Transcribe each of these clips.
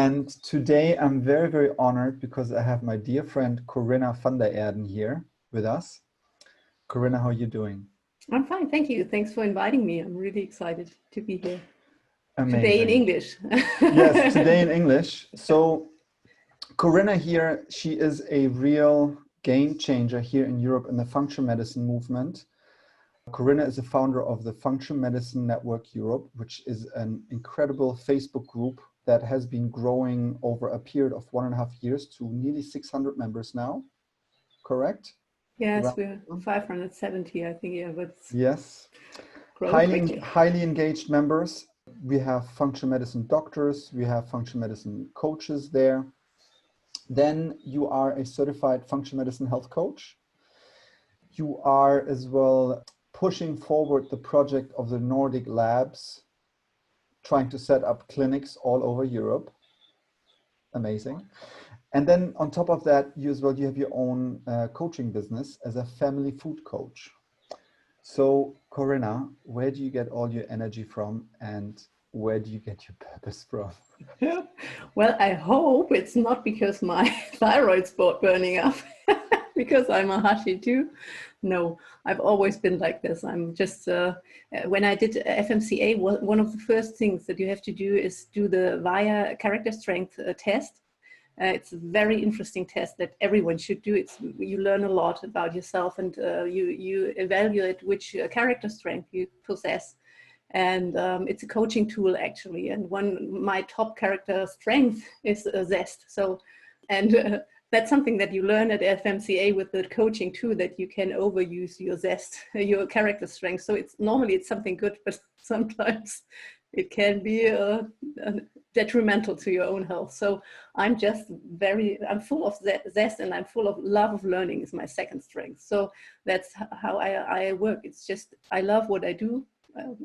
And today I'm very, very honored because I have my dear friend Corinna van der Eerden here with us. Corinna, how are you doing? I'm fine, thank you. Thanks for inviting me. I'm really excited to be here. Amazing. Today in English. Yes, today in English. So Corinna here, she is a real game changer here in Europe in the functional medicine movement. Corinna is the founder of the Functional Medicine Network Europe, which is an incredible Facebook group that has been growing over a period of 1.5 years to nearly 600 members now, correct? Yes, we're 570, I think, yeah, but yes. Highly engaged members. We have functional medicine doctors, we have functional medicine coaches there. Then you are a certified functional medicine health coach. You are as well pushing forward the project of the Nordic labs, trying to set up clinics all over Europe. Amazing. And then on top of that, you have your own coaching business as a family food coach. So Corinna, where do you get all your energy from and where do you get your purpose from? Well, I hope it's not because my thyroid's burning up, because I'm a Hashi too. No, I've always been like this. I'm just, when I did FMCA, one of the first things that you have to do is do the VIA character strength test. It's a very interesting test that everyone should do. You learn a lot about yourself and you evaluate which character strength you possess. And it's a coaching tool actually. And my top character strength is zest. So, and that's something that you learn at FMCA with the coaching too, that you can overuse your zest, your character strength. So normally it's something good, but sometimes it can be detrimental to your own health. So I'm full of zest and I'm full of love of learning is my second strength. So that's how I work. It's just, I love what I do.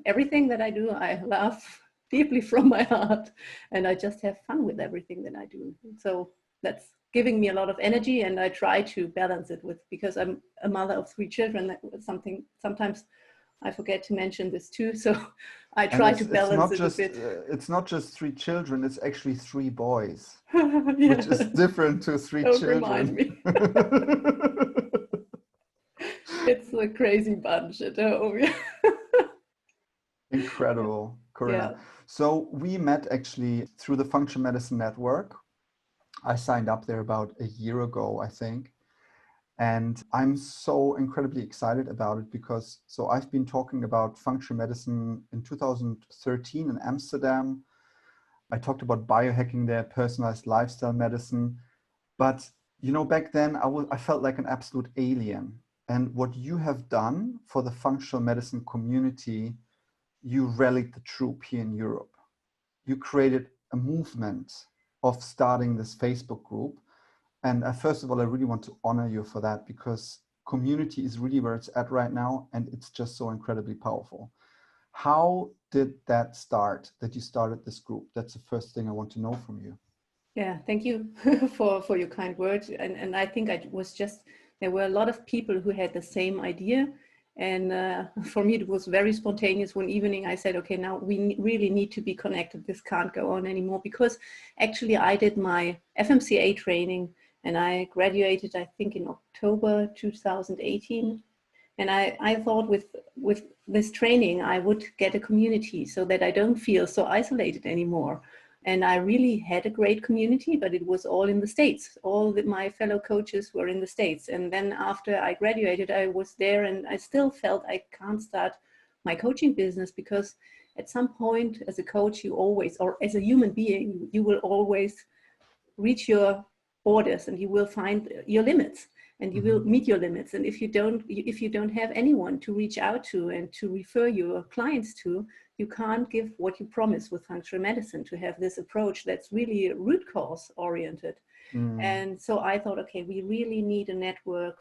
Everything that I do, I love deeply from my heart, and I just have fun with everything that I do. So that's giving me a lot of energy, and I try to balance it because I'm a mother of 3 children. That was something sometimes I forget to mention this too. So I try to balance it a bit. It's not just 3 children, it's actually 3 boys, yeah. Which is different to 3 Don't children. Remind me. It's a crazy bunch at home. Incredible, Corinna. Yeah. So we met actually through the Functional Medicine Network. I signed up there about a year ago, I think. And I'm so incredibly excited about it because, so I've been talking about functional medicine in 2013 in Amsterdam. I talked about biohacking there, personalized lifestyle medicine. But, you know, back then I felt like an absolute alien. And what you have done for the functional medicine community, you rallied the troop here in Europe. You created a movement of starting this Facebook group. And first of all, I really want to honor you for that because community is really where it's at right now. And it's just so incredibly powerful. How did that start, that you started this group? That's the first thing I want to know from you. Yeah, thank you for your kind words. And I think there were a lot of people who had the same idea. And for me, it was very spontaneous. One evening I said, okay, now we really need to be connected. This can't go on anymore, because actually I did my FMCA training and I graduated, I think in October 2018. And I thought with this training, I would get a community so that I don't feel so isolated anymore. And I really had a great community, but it was all in the States. My fellow coaches were in the States. And then after I graduated, I was there and I still felt I can't start my coaching business because at some point as a coach, you always, or as a human being, you will always reach your borders and you will find your limits and you will meet your limits. And if you don't have anyone to reach out to and to refer your clients to, you can't give what you promise with functional medicine, to have this approach that's really root cause oriented. And so I thought, okay, we really need a network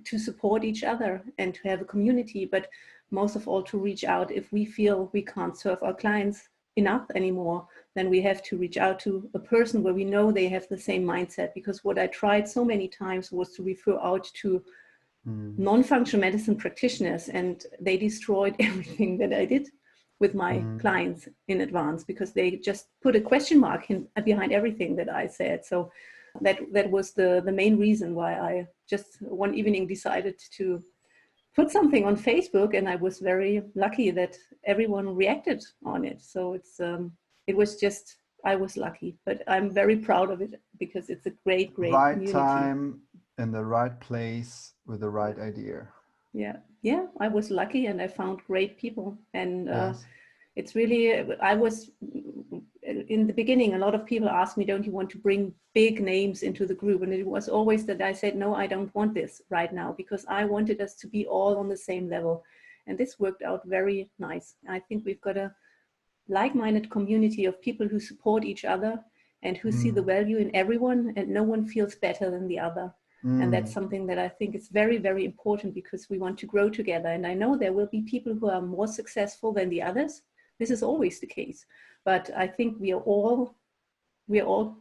to support each other and to have a community, but most of all to reach out if we feel we can't serve our clients enough anymore, then we have to reach out to a person where we know they have the same mindset. Because what I tried so many times was to refer out to non-functional medicine practitioners, and they destroyed everything that I did. with my clients in advance, because they just put a question mark behind everything that I said. So that was the main reason why I just one evening decided to put something on Facebook, and I was very lucky that everyone reacted on it. So it was just, I was lucky, but I'm very proud of it because it's a great Right community. time in the right place with the right idea. Yeah, I was lucky and I found great people. And Yes. it's really, I was, in the beginning, a lot of people asked me, don't you want to bring big names into the group? And it was always that I said, no, I don't want this right now, because I wanted us to be all on the same level. And this worked out very nice. I think we've got a like-minded community of people who support each other and who see the value in everyone, and no one feels better than the other. And that's something that I think is very, very important, because we want to grow together. And I know there will be people who are more successful than the others. This is always the case. But I think we are all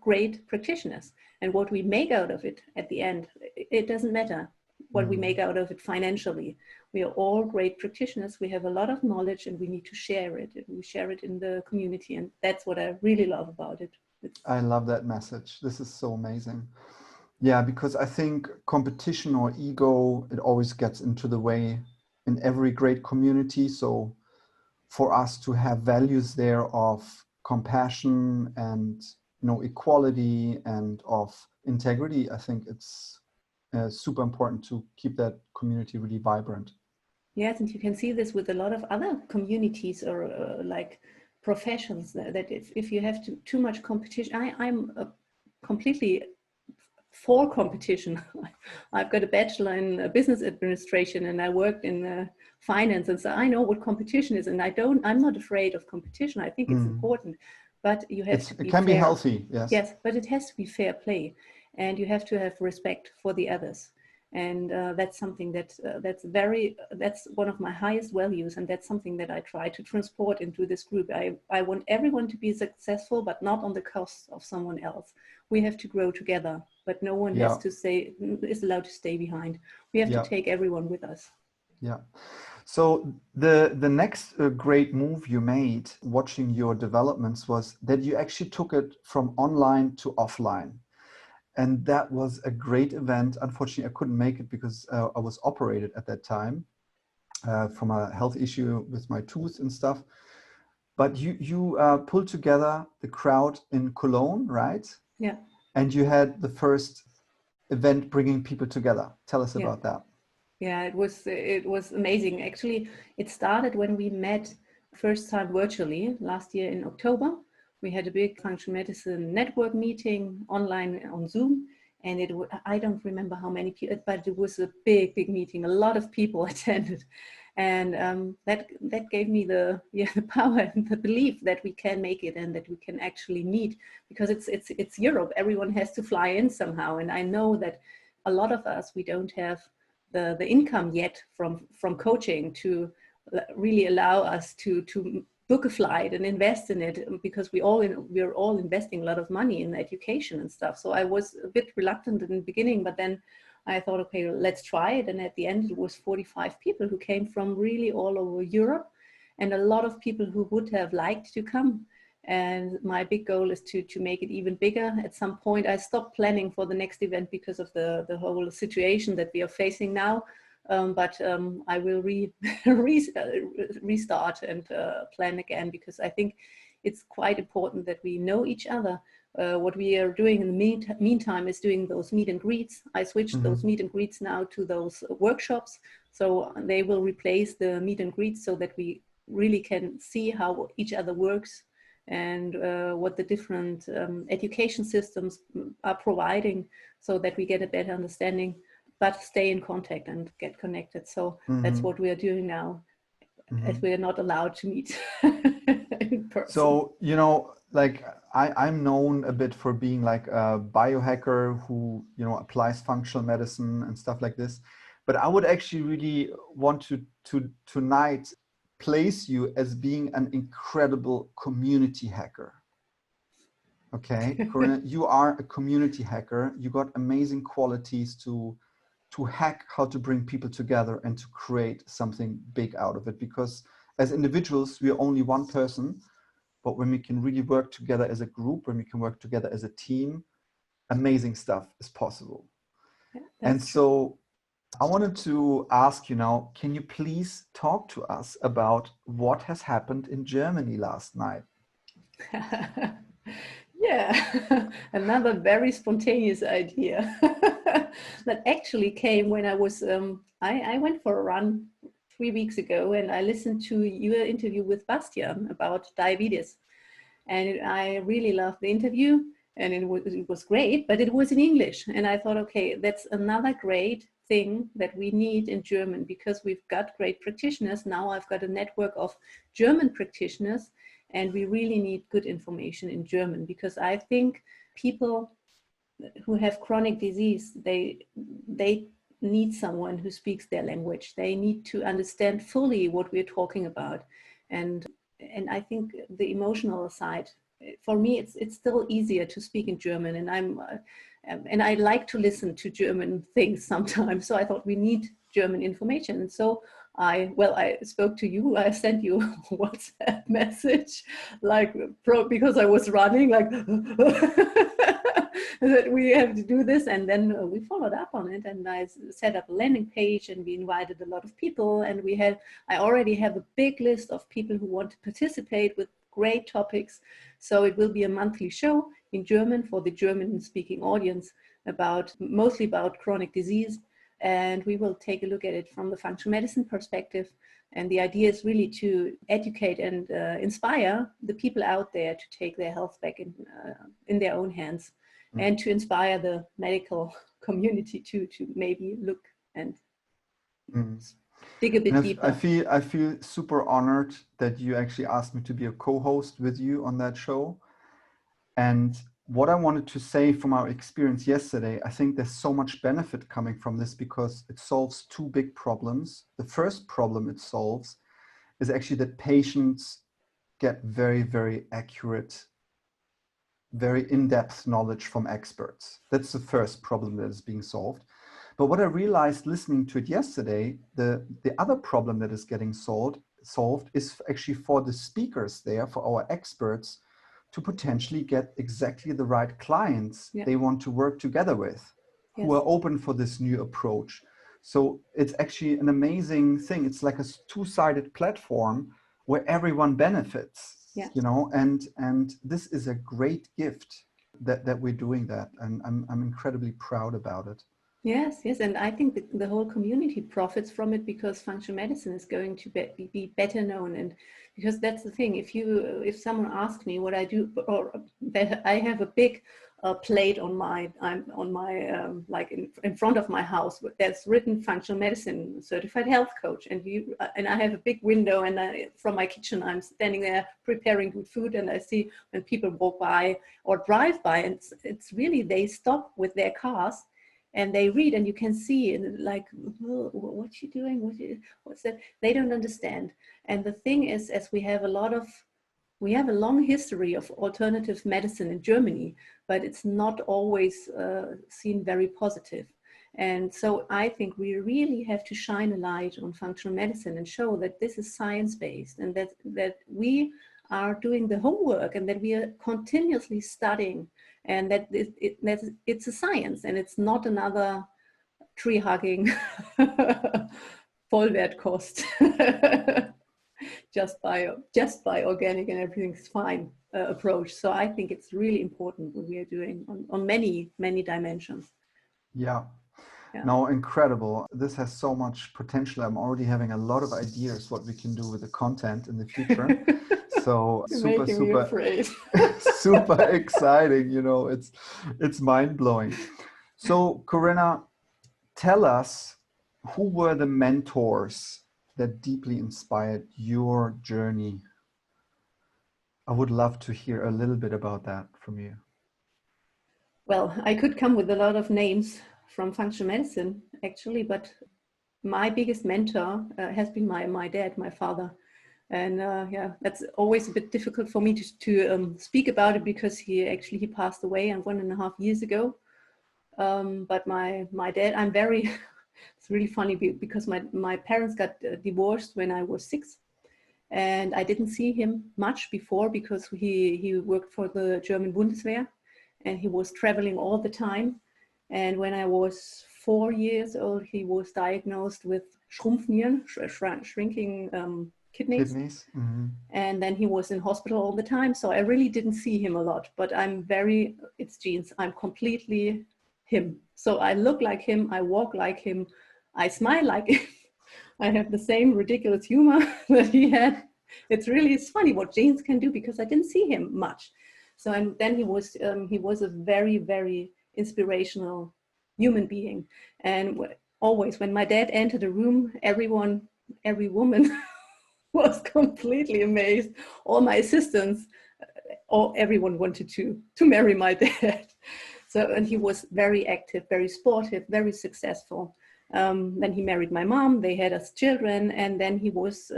great practitioners. And what we make out of it at the end, it doesn't matter what we make out of it financially. We are all great practitioners. We have a lot of knowledge and we need to share it. And we share it in the community. And that's what I really love about it. I love that message. This is so amazing. Yeah, because I think competition or ego, it always gets into the way in every great community. So for us to have values there of compassion and equality and of integrity, I think it's super important to keep that community really vibrant. Yes, and you can see this with a lot of other communities or like professions, that if you have too much competition, I'm completely for competition. I've got a bachelor in business administration and I worked in finance, and so I know what competition is, and I'm not afraid of competition. I think it's important, but you have to be It can be fair. healthy, yes. Yes, but it has to be fair play, and you have to have respect for the others. And that's something that's one of my highest values, and that's something that I try to transport into this group. I want everyone to be successful, but not on the cost of someone else. We have to grow together, but no one is allowed to stay behind. We have to take everyone with us. Yeah. So the next great move you made watching your developments was that you actually took it from online to offline. And that was a great event. Unfortunately, I couldn't make it because I was operated at that time from a health issue with my tooth and stuff. But you pulled together the crowd in Cologne, right? Yeah. And you had the first event bringing people together. Tell us about that. Yeah, it was amazing. Actually, it started when we met first time virtually last year in October. We had a big functional medicine network meeting online on Zoom, and I don't remember how many people, but it was a big meeting. A lot of people attended, and that gave me the power and the belief that we can make it and that we can actually meet, because it's Europe. Everyone has to fly in somehow, and I know that a lot of us, we don't have the income yet from coaching to really allow us to book a flight and invest in it, because we're all investing a lot of money in education and stuff. So I was a bit reluctant in the beginning, but then I thought, okay, let's try it. And at the end, it was 45 people who came from really all over Europe, and a lot of people who would have liked to come. And my big goal is to make it even bigger. At some point, I stopped planning for the next event because of the whole situation that we are facing now. But I will restart and plan again, because I think it's quite important that we know each other. What we are doing in the meantime is doing those meet and greets. I switched those meet and greets now to those workshops. So they will replace the meet and greets, so that we really can see how each other works, and what the different education systems are providing, so that we get a better understanding, but stay in contact and get connected. So that's what we are doing now, as we are not allowed to meet in person. So, like I'm known a bit for being like a biohacker who, applies functional medicine and stuff like this. But I would actually really want to tonight place you as being an incredible community hacker. Okay, Corinna, you are a community hacker. You got amazing qualities to hack how to bring people together and to create something big out of it. Because As individuals, we are only one person, but when we can really work together as a group, when we can work together as a team, amazing stuff is possible. Yeah, And that's true. so I wanted to ask you now, can you please talk to us about what has happened in Germany last night? Yeah, another very spontaneous idea that actually came when I was, I went for a run 3 weeks ago, and I listened to your interview with Bastian about diabetes. And I really loved the interview, and it was great, but it was in English. And I thought, okay, that's another great thing that we need in German, because we've got great practitioners. Now I've got a network of German practitioners, and we really need good information in German, because I think people who have chronic disease, they need someone who speaks their language. They need to understand fully what we're talking about. And I think the emotional side, for me, it's still easier to speak in German, and I like to listen to German things sometimes. So I thought we need German information. And so I spoke to you. I sent you a WhatsApp message, like because I was running, like that we have to do this. And then we followed up on it, and I set up a landing page, and we invited a lot of people, and I already have a big list of people who want to participate with great topics. So it will be a monthly show in German for the German speaking audience, mostly about chronic disease. And we will take a look at it from the functional medicine perspective. And the idea is really to educate and inspire the people out there to take their health back in their own hands, and to inspire the medical community to maybe look and dig a bit deeper. I feel super honored that you actually asked me to be a co-host with you on that show. And what I wanted to say from our experience yesterday, I think there's so much benefit coming from this, because it solves two big problems. The first problem it solves is actually that patients get very, very accurate, very in-depth knowledge from experts. That's the first problem that is being solved. But what I realized listening to it yesterday, the other problem that is getting solved is actually for the speakers there, for our experts, to potentially get exactly the right clients they want to work together with, who are open for this new approach. So it's actually an amazing thing. It's like a two-sided platform where everyone benefits. You know, and this is a great gift that we're doing that, and I'm incredibly proud about it. Yes, and I think the whole community profits from it, because functional medicine is going to be better known. And because that's the thing, if someone asks me what I do, or that I have a big plate on my like in front of my house that's written functional medicine certified health coach, and I have a big window, and from my kitchen I'm standing there preparing good food, and I see when people walk by or drive by, and it's really, they stop with their cars and they read, and you can see, and like, what's she doing? What's that? They don't understand. And the thing is, as we have a long history of alternative medicine in Germany, but it's not always seen very positive. And so I think we really have to shine a light on functional medicine and show that this is science-based, and that we are doing the homework, and that we are continuously studying, and that it's a science, and it's not another tree-hugging Vollwertkost. just by organic and everything's fine approach. So I think it's really important what we are doing on many dimensions. Yeah. No, incredible. This has so much potential. I'm already having a lot of ideas what we can do with the content in the future. So super super exciting. You know, it's mind blowing. So Corinna, tell us, who were the mentors that deeply inspired your journey? I would love to hear a little bit about that from you. Well, I could come with a lot of names from functional medicine, actually, but my biggest mentor has been my dad, my father. And that's always a bit difficult for me to speak about it, because he passed away 1.5 years ago. But my dad, it's really funny, because my parents got divorced when I was 6. And I didn't see him much before because he worked for the German Bundeswehr and he was traveling all the time. And when I was 4 years old, he was diagnosed with Schrumpfnieren, shrinking kidneys. Mm-hmm. And then he was in hospital all the time. So I really didn't see him a lot, but it's genes. I'm completely him. So I look like him, I walk like him, I smile like him. I have the same ridiculous humor that he had. It's funny what genes can do because I didn't see him much. So and then he was a very, very inspirational human being. And always when my dad entered a room, every woman was completely amazed. All my assistants, or everyone wanted to marry my dad. So, and he was very active, very sportive, very successful. Then he married my mom, they had us children, and then he was,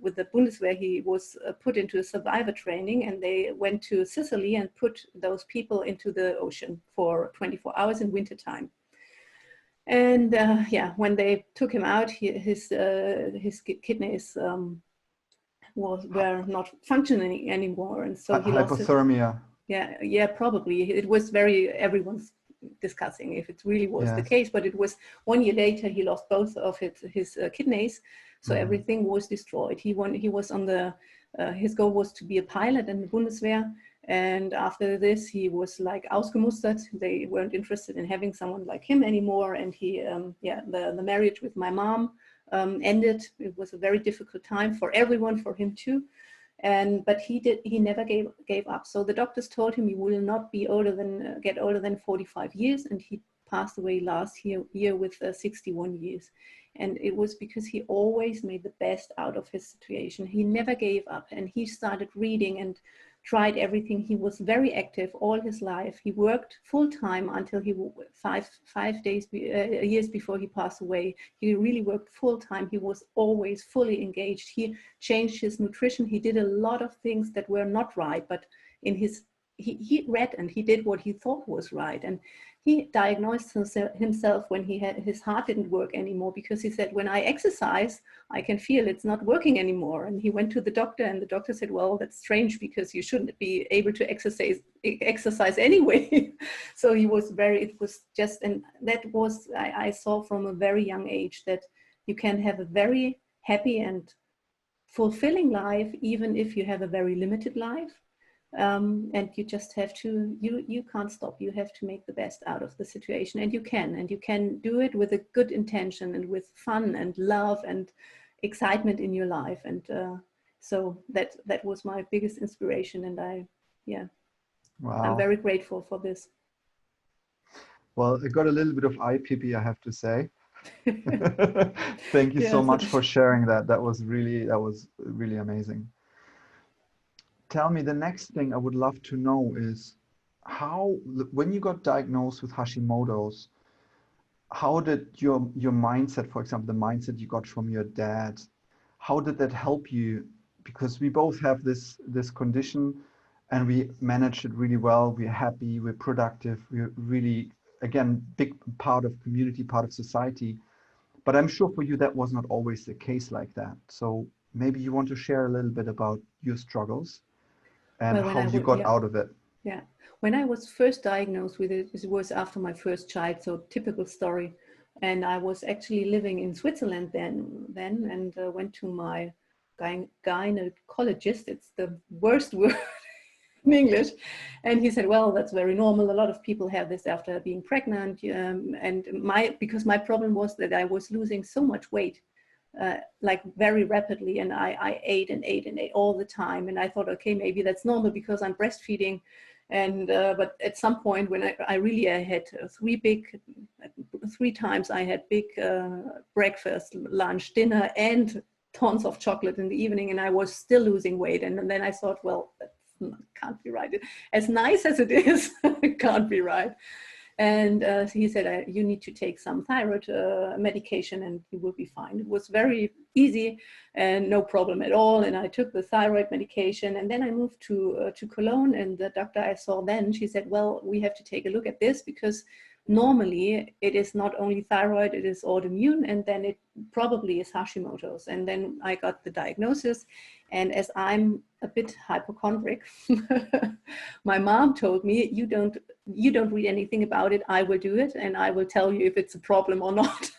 with the Bundeswehr, he was put into a survivor training, and they went to Sicily and put those people into the ocean for 24 hours in wintertime. And when they took him out, his kidneys were not functioning anymore, and so he lost hypothermia. Yeah, probably. It was everyone's discussing if it really was the case, but it was 1 year later he lost both of his kidneys, so everything was destroyed. He was on the his goal was to be a pilot in the Bundeswehr, and after this he was like ausgemustert. They weren't interested in having someone like him anymore, and he the marriage with my mom ended. It was a very difficult time for everyone, for him too. But he never gave up. So the doctors told him he will not be get older than 45 years, and he passed away last year with 61 years. And it was because he always made the best out of his situation. He never gave up, and he started reading and tried everything. He was very active all his life. He worked full time until he 5 years before he passed away. He really worked full time. He was always fully engaged. He changed his nutrition. He did a lot of things that were not right, but he read and he did what he thought was right. And he diagnosed himself when his heart didn't work anymore, because he said, when I exercise, I can feel it's not working anymore. And he went to the doctor, and the doctor said, well, that's strange because you shouldn't be able to exercise anyway. So I saw from a very young age that you can have a very happy and fulfilling life, even if you have a very limited life. And you just have to, you can't stop. You have to make the best out of the situation, and you can do it with a good intention and with fun and love and excitement in your life. And so that was my biggest inspiration, and Wow. I'm very grateful for this. Well, I got a little bit of eye pee, I have to say. Thank you so much for sharing that. That was really amazing. Tell me, the next thing I would love to know is when you got diagnosed with Hashimoto's, how did your mindset, for example, the mindset you got from your dad, how did that help you? Because we both have this condition, and we managed it really well. We're happy, we're productive, we're really, again, big part of community, part of society. But I'm sure for you that was not always the case like that. So maybe you want to share a little bit about your struggles and how you got out of it. Yeah. When I was first diagnosed with it, it was after my first child, so typical story. And I was actually living in Switzerland then and went to my gynecologist. It's the worst word in English. And he said, well, that's very normal. A lot of people have this after being pregnant. Because my problem was that I was losing so much weight, like very rapidly, and I ate and ate and ate all the time. And I thought, okay, maybe that's normal because I'm breastfeeding. And but at some point when I had 3 times I had big breakfast, lunch, dinner, and tons of chocolate in the evening, and I was still losing weight. And then I thought, well, that can't be right. As nice as it is, it can't be right. And he said, you need to take some thyroid medication and you will be fine. It was very easy and no problem at all. And I took the thyroid medication, and then I moved to Cologne, and the doctor I saw then, she said, well, we have to take a look at this because normally it is not only thyroid, it is autoimmune, and then it probably is Hashimoto's. And then I got the diagnosis, and as I'm a bit hypochondriac, my mom told me, you don't read anything about it, I will do it, and I will tell you if it's a problem or not.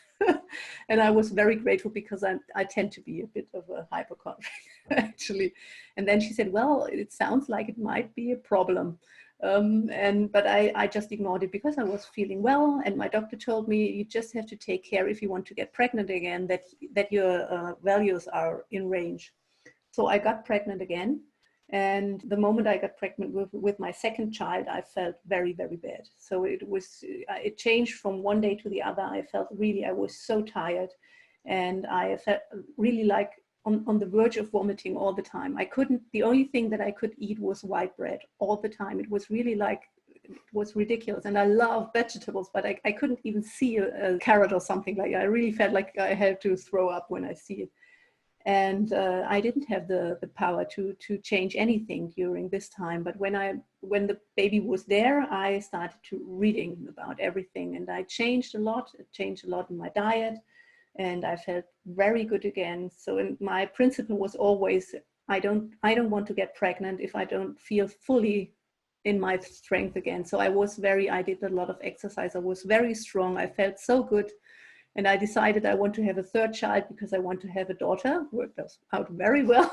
And I was very grateful, because I tend to be a bit of a hypochondriac actually. And then she said, well, it sounds like it might be a problem. But I just ignored it, because I was feeling well, and my doctor told me, you just have to take care, if you want to get pregnant again, that your values are in range. So I got pregnant again, and the moment I got pregnant with my second child, I felt very, very bad. So it changed from one day to the other. I was so tired, and I felt really like on the verge of vomiting all the time. The only thing that I could eat was white bread all the time. It was really like, it was ridiculous. And I love vegetables, but I couldn't even see a carrot or something like that. I really felt like I had to throw up when I see it. And I didn't have the power to change anything during this time. But when the baby was there, I started to reading about everything, and I changed a lot. It changed a lot in my diet, and I felt very good again. So my principle was always, I don't want to get pregnant if I don't feel fully in my strength again. So I did a lot of exercise. I was very strong. I felt so good. And I decided I want to have a third child, because I want to have a daughter. Worked out very well.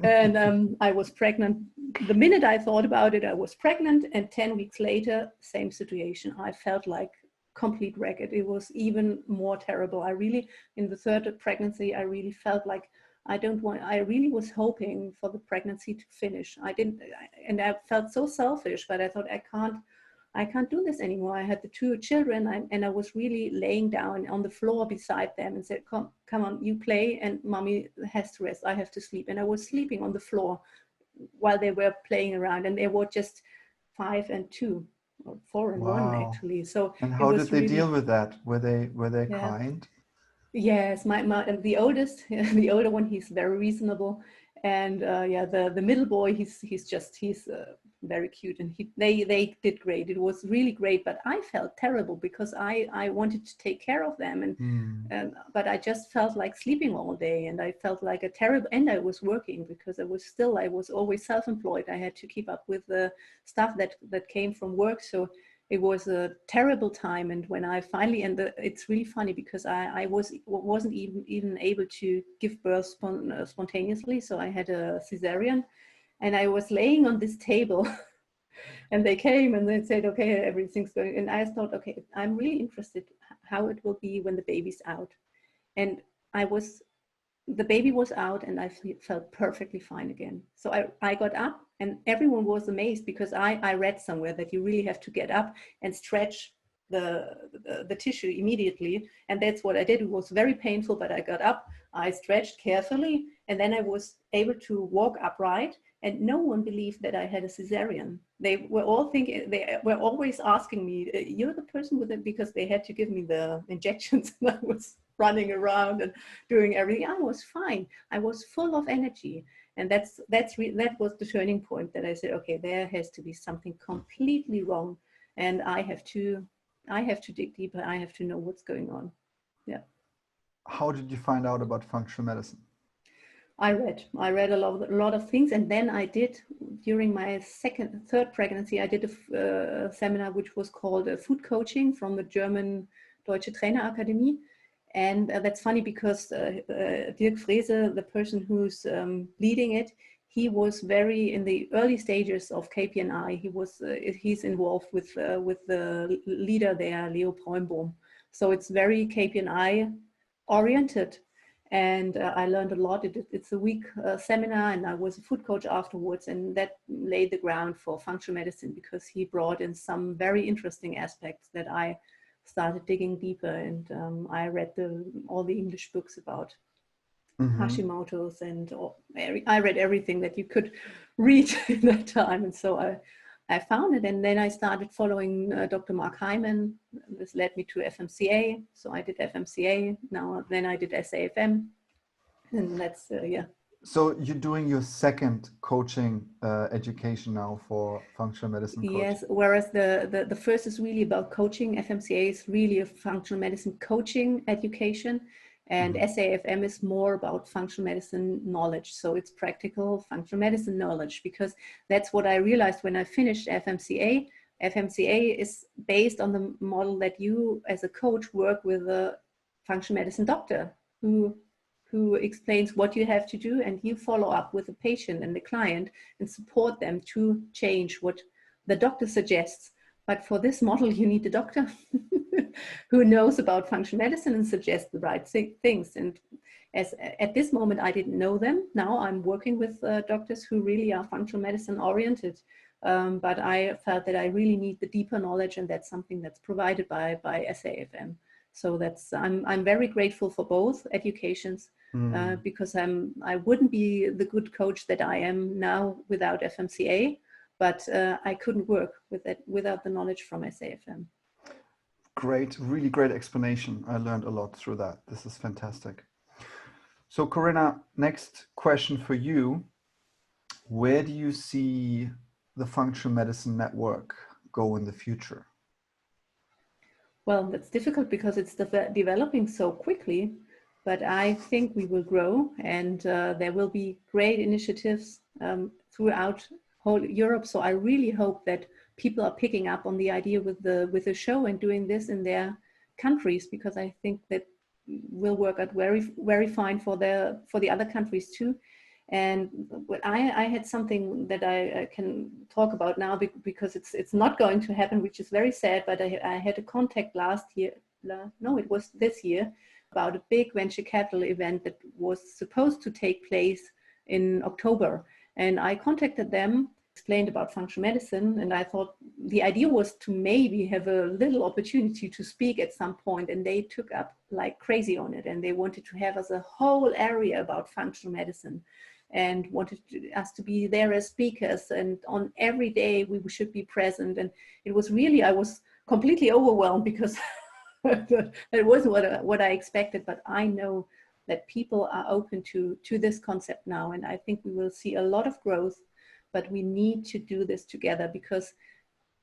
And I was pregnant. The minute I thought about it, I was pregnant. And 10 weeks later, same situation. I felt like complete wreck. It was even more terrible. In the third pregnancy, I really felt like I really was hoping for the pregnancy to finish. And I felt so selfish, but I thought, I can't do this anymore. I had the two children, and I was really laying down on the floor beside them and said, come on, you play, and mommy has to rest. I have to sleep. And I was sleeping on the floor while they were playing around, and they were just 5 and 2, or 4 and 1 actually. So and how did they deal with that? Were they kind? Yes, the oldest, the older one, he's very reasonable, and the middle boy, he's very cute, and they did great. It was really great, but I felt terrible, because I wanted to take care of them, but I just felt like sleeping all day, and I felt like a terrible. And I was working, because I was always self-employed. I had to keep up with the stuff that came from work, so it was a terrible time. And when I finally, it's really funny, because I wasn't even able to give birth spontaneously. So I had a cesarean, and I was laying on this table and they came and they said, okay, everything's going. And I thought, okay, I'm really interested how it will be when the baby's out. And the baby was out, and I felt perfectly fine again. So I got up, and everyone was amazed, because I read somewhere that you really have to get up and stretch the tissue immediately. And that's what I did. It was very painful, but I got up, I stretched carefully, and then I was able to walk upright. And no one believed that I had a cesarean. They were always asking me, you're the person with it, because they had to give me the injections. And I was running around and doing everything. I was fine. I was full of energy. And that was the turning point, that I said, okay, there has to be something completely wrong. And I have to dig deeper. I have to know what's going on. Yeah. How did you find out about functional medicine? I read a lot of things, and then I did, during my third pregnancy, I did a seminar which was called Food Coaching from the German Deutsche Trainerakademie. And that's funny, because Dirk Frese, the person who's leading it, he was very in the early stages of KPNI. He's involved with the leader there, Leo Preumbohm. So it's very KPNI oriented. And I learned a lot. It's a week seminar, and I was a food coach afterwards, and that laid the ground for functional medicine, because he brought in some very interesting aspects that I started digging deeper. And I read all the English books about Hashimoto's, and I read everything that you could read in that time. And so I found it, and then I started following Dr. Mark Hyman. This led me to FMCA. So I did FMCA. Then I did SAFM, and that's So you're doing your second coaching education now for functional medicine coaching. Yes, whereas the first is really about coaching. FMCA is really a functional medicine coaching education, and Mhm. SAFM is more about functional medicine knowledge. So it's practical functional medicine knowledge, because that's what I realized when I finished FMCA. FMCA is based on the model that you as a coach work with a functional medicine doctor who explains what you have to do, and you follow up with the patient and the client and support them to change what the doctor suggests. But for this model, you need a doctor who knows about functional medicine and suggests the right things. And as at this moment, I didn't know them. Now I'm working with doctors who really are functional medicine oriented. But I felt that I really need the deeper knowledge, and that's something that's provided by SAFM. So that's I'm very grateful for both educations, because I wouldn't be the good coach that I am now without FMCA, but I couldn't work with that without the knowledge from SAFM. Great, really great explanation. I learned a lot through that. This is fantastic. So Corinna, next question for you. Where do you see the functional medicine network go in the future? Well, that's difficult because it's developing so quickly, but I think we will grow, and there will be great initiatives throughout whole Europe. So I really hope that people are picking up on the idea with the show and doing this in their countries, because I think that will work out very fine for the other countries too. And I had something that I can talk about now, because it's not going to happen, which is very sad. But I had a contact last year, no, it was this year, about a big venture capital event that was supposed to take place in October. And I contacted them, explained about functional medicine, and I thought the idea was to maybe have a little opportunity to speak at some point, and they took up like crazy on it, and they wanted to have us a whole area about functional medicine, and wanted us to be there as speakers, and on every day we should be present. And it was really, I was completely overwhelmed, because it wasn't what I expected. But I know that people are open to this concept now, and I think we will see a lot of growth. But we need to do this together, because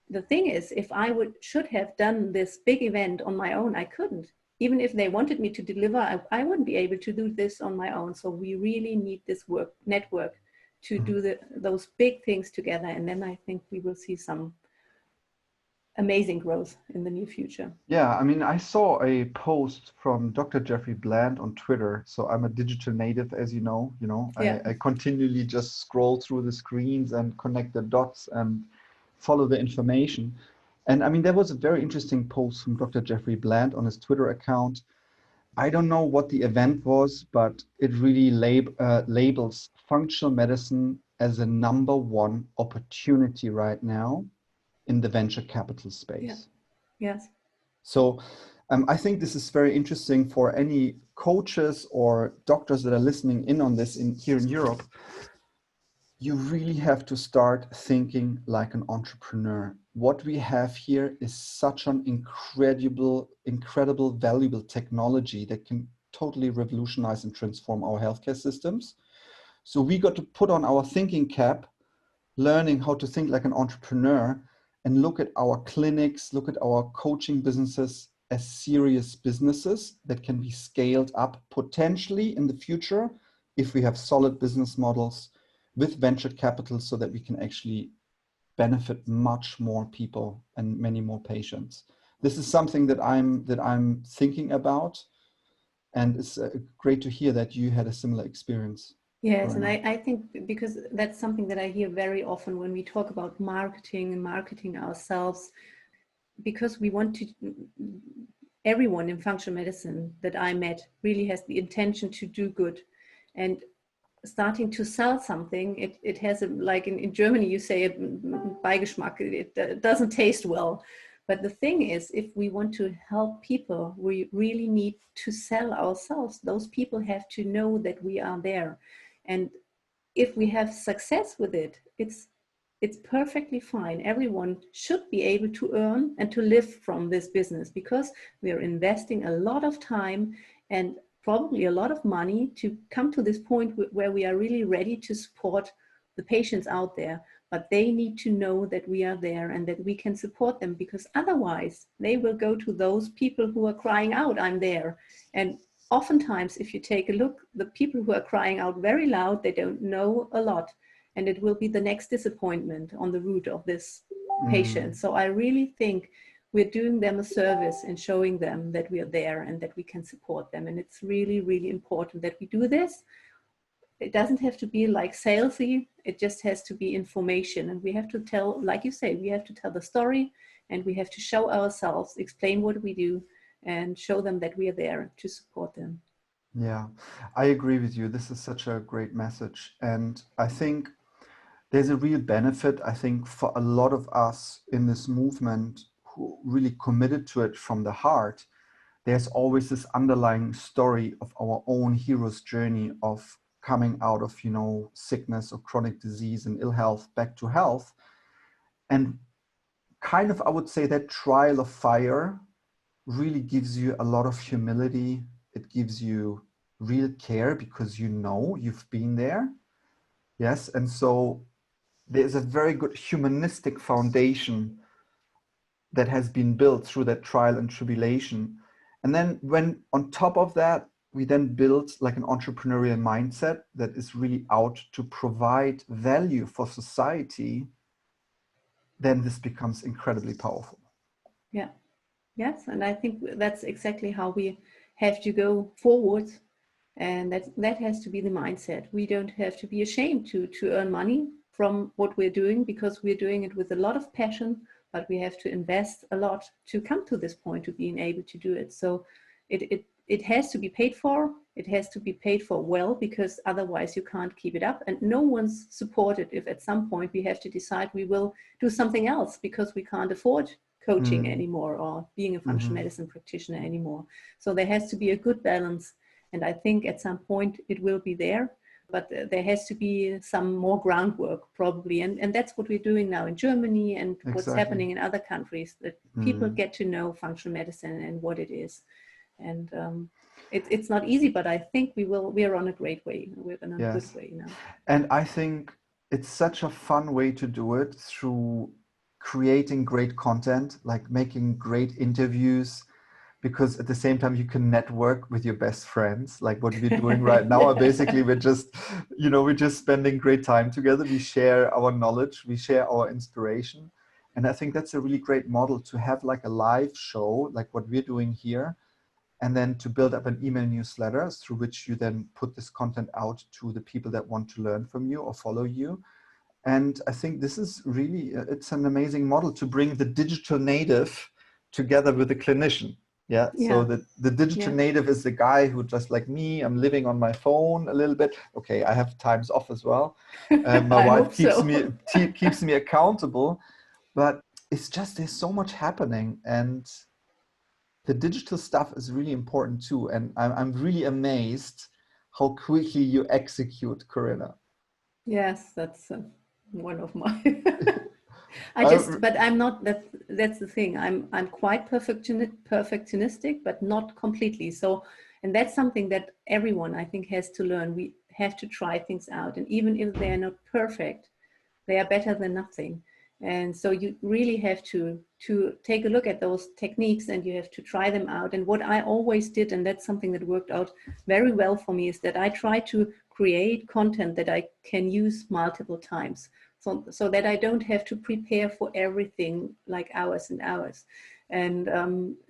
the thing is, if I should have done this big event on my own, I couldn't. Even if they wanted me to deliver, I wouldn't be able to do this on my own. So we really need this network to do those big things together. And then I think we will see some amazing growth in the near future. Yeah, I mean, I saw a post from Dr. Jeffrey Bland on Twitter. So I'm a digital native, as you know. Yeah. I continually just scroll through the screens and connect the dots and follow the information. And I mean, there was a very interesting post from Dr. Jeffrey Bland on his Twitter account. I don't know what the event was, but it really labels functional medicine as a #1 opportunity right now in the venture capital space. Yeah. Yes. So I think this is very interesting for any coaches or doctors that are listening in on this here in Europe. You really have to start thinking like an entrepreneur. What we have here is such an incredible, valuable technology that can totally revolutionize and transform our healthcare systems. So we got to put on our thinking cap, learning how to think like an entrepreneur, and look at our clinics, look at our coaching businesses as serious businesses that can be scaled up potentially in the future if we have solid business models with venture capital, so that we can actually benefit much more people and many more patients. This is something that I'm thinking about, and it's great to hear that you had a similar experience. Yes, and Corinna. I think because that's something that I hear very often when we talk about marketing and marketing ourselves, because we want to, everyone in functional medicine that I met really has the intention to do good. And starting to sell something, it has like in Germany you say Beigeschmack, it doesn't taste well. But the thing is, if we want to help people, we really need to sell ourselves. Those people have to know that we are there. And if we have success with it, it's perfectly fine. Everyone should be able to earn and to live from this business, because we are investing a lot of time and probably a lot of money to come to this point where we are really ready to support the patients out there. But they need to know that we are there and that we can support them, because otherwise they will go to those people who are crying out, I'm there. And oftentimes, if you take a look, the people who are crying out very loud, they don't know a lot. And it will be the next disappointment on the route of this patient. So I really think we're doing them a service and showing them that we are there and that we can support them. And it's really, really important that we do this. It doesn't have to be like salesy, it just has to be information. And we have to tell, like you say, we have to tell the story, and we have to show ourselves, explain what we do, and show them that we are there to support them. Yeah, I agree with you. This is such a great message. And I think there's a real benefit, I think, for a lot of us in this movement who really committed to it from the heart. There's always this underlying story of our own hero's journey of coming out of, sickness or chronic disease and ill health back to health. And kind of, I would say that trial of fire really gives you a lot of humility. It gives you real care because you've been there. Yes. And so there's a very good humanistic foundation that has been built through that trial and tribulation. And then when on top of that, we then build like an entrepreneurial mindset that is really out to provide value for society, then this becomes incredibly powerful. Yeah. Yes. And I think that's exactly how we have to go forward. And that has to be the mindset. We don't have to be ashamed to earn money from what we're doing, because we're doing it with a lot of passion, but we have to invest a lot to come to this point to being able to do it. So it has to be paid for. It has to be paid for well, because otherwise you can't keep it up. And no one's supported if at some point we have to decide we will do something else because we can't afford coaching anymore or being a functional medicine practitioner anymore. So there has to be a good balance. And I think at some point it will be there, but there has to be some more groundwork probably. And that's what we're doing now in Germany and what's happening in other countries, that people get to know functional medicine and what it is. And it's not easy, but I think we're on a great way. We're on a good way now. And I think it's such a fun way to do it, through creating great content, like making great interviews, because at the same time you can network with your best friends, like what we're doing right now. Basically, we're just spending great time together. We share our knowledge, we share our inspiration. And I think that's a really great model, to have like a live show, like what we're doing here, and then to build up an email newsletter through which you then put this content out to the people that want to learn from you or follow you. And I think this is really, it's an amazing model to bring the digital native together with the clinician. Yeah. So the digital native is the guy who, just like me, I'm living on my phone a little bit. Okay, I have times off as well. My wife keeps me accountable, but it's just, there's so much happening, and the digital stuff is really important too. And I'm really amazed how quickly you execute, Corinna. Yes, that's one of my but I'm not, that's the thing. I'm quite perfectionistic, but not completely. So, and that's something that everyone, I think, has to learn. We have to try things out. And even if they're not perfect, they are better than nothing. And so you really have to take a look at those techniques, and you have to try them out. And what I always did, and that's something that worked out very well for me, is that I try to create content that I can use multiple times. So that I don't have to prepare for everything like hours and hours. And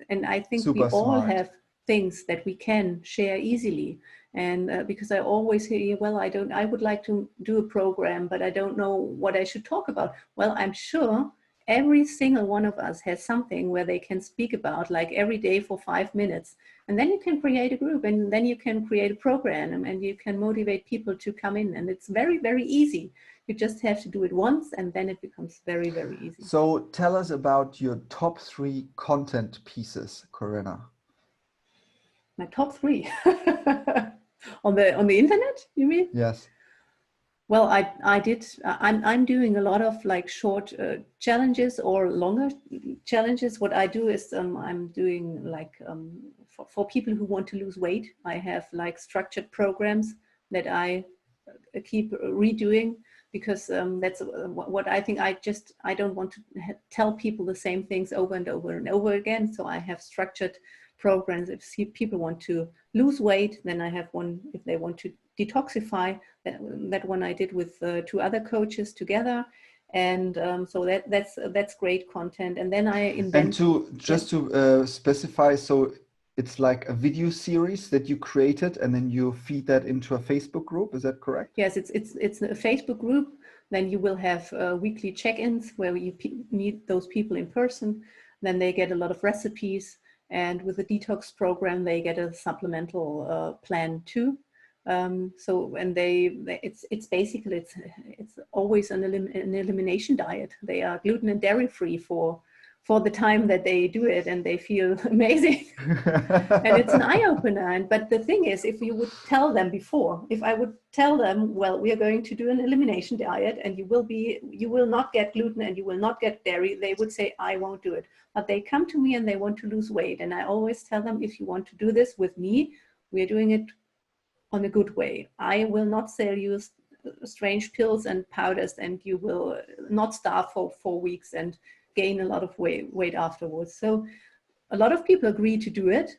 I think we all have things that we can share easily. And because I always hear, well, I would like to do a program, but I don't know what I should talk about. Well, I'm sure every single one of us has something where they can speak about, like every day for 5 minutes. And then you can create a group, and then you can create a program, and you can motivate people to come in. And it's very, very easy. You just have to do it once, and then it becomes very, very easy. So tell us about your top 3 content pieces, Corinna. My top 3 on the internet, you mean? Yes. Well, I'm doing a lot of like short challenges or longer challenges. What I do is I'm doing like for people who want to lose weight, I have like structured programs that I keep redoing, because that's what I think. I don't want to tell people the same things over and over and over again. So I have structured programs. If people want to lose weight, then I have one. If they want to detoxify, that one I did with 2 other coaches together. And so that's great content. And then I invent. And to specify, so it's like a video series that you created, and then you feed that into a Facebook group. Is that correct? Yes, it's a Facebook group. Then you will have weekly check-ins where you meet those people in person. Then they get a lot of recipes, and with the detox program, they get a supplemental plan too. So, and it's basically it's always an elimination diet. They are gluten and dairy free for the time that they do it, and they feel amazing. And it's an eye-opener. But the thing is, if you would tell them before, if I would tell them, well, we are going to do an elimination diet, and you will not get gluten and you will not get dairy, they would say, I won't do it. But they come to me and they want to lose weight, and I always tell them, if you want to do this with me, we're doing it on a good way. I will not sell you strange pills and powders, and you will not starve for 4 weeks and gain a lot of weight afterwards. So a lot of people agree to do it.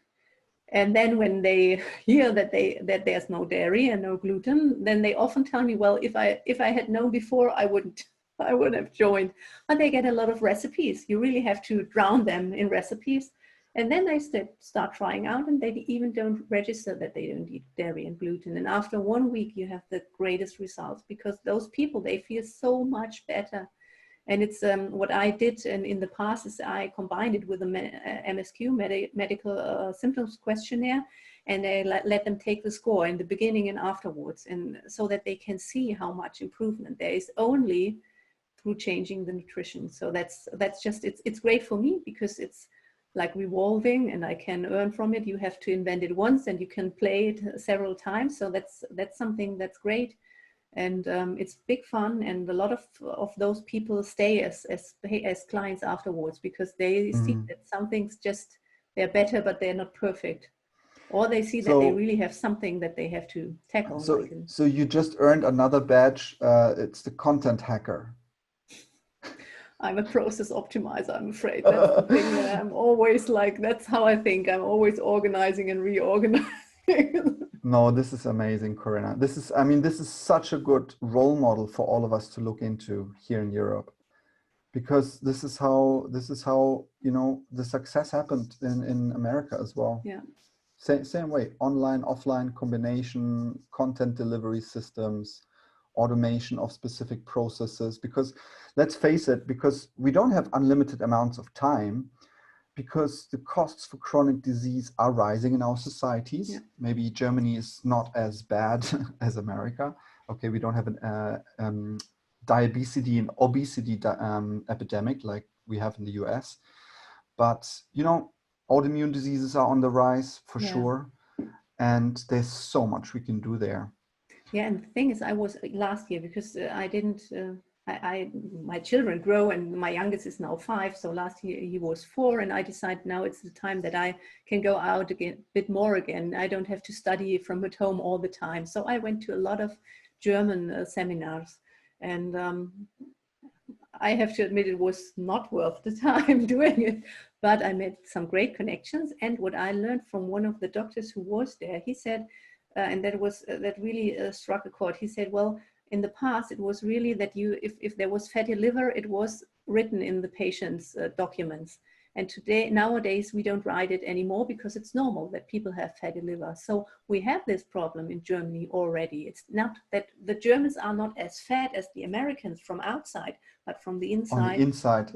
And then when they hear that there's no dairy and no gluten, then they often tell me, well, if I had known before, I wouldn't have joined. But they get a lot of recipes. You really have to drown them in recipes. And then they start trying out, and they even don't register that they don't eat dairy and gluten. And after 1 week, you have the greatest results, because those people, they feel so much better. And it's what I did in the past is I combined it with a MSQ, medical symptoms questionnaire, and I let them take the score in the beginning and afterwards, and so that they can see how much improvement there is only through changing the nutrition. So that's just, it's great for me, because it's like revolving and I can earn from it. You have to invent it once and you can play it several times. So that's something that's great. And it's big fun, and a lot of those people stay as clients afterwards, because they see that some things just, they're better, but they're not perfect, or they see that they really have something that they have to tackle. So you just earned another badge. It's the content hacker. I'm a process optimizer, I'm afraid. That's the thing that I'm always like, that's how I think. I'm always organizing and reorganizing. No, this is amazing, Corinna. This is such a good role model for all of us to look into here in Europe, because this is how the success happened in America as well. Yeah. Same way, online, offline combination, content delivery systems, automation of specific processes. Because let's face it, because we don't have unlimited amounts of time, because the costs for chronic disease are rising in our societies. Yeah. Maybe Germany is not as bad as America. Okay, we don't have an diabetes and obesity epidemic like we have in the US. But, autoimmune diseases are on the rise for sure. And there's so much we can do there. Yeah, and the thing is, I was last year, because I didn't... my children grow, and my youngest is now 5. So last year he was 4, and I decided now it's the time that I can go out again, a bit more again. I don't have to study from at home all the time. So I went to a lot of German seminars, and I have to admit it was not worth the time doing it, but I made some great connections. And what I learned from one of the doctors who was there, he said, and that really struck a chord. He said, well, in the past, it was really that if there was fatty liver, it was written in the patient's documents. And nowadays, we don't write it anymore, because it's normal that people have fatty liver. So we have this problem in Germany already. It's not that the Germans are not as fat as the Americans from outside, but from the inside. On the inside,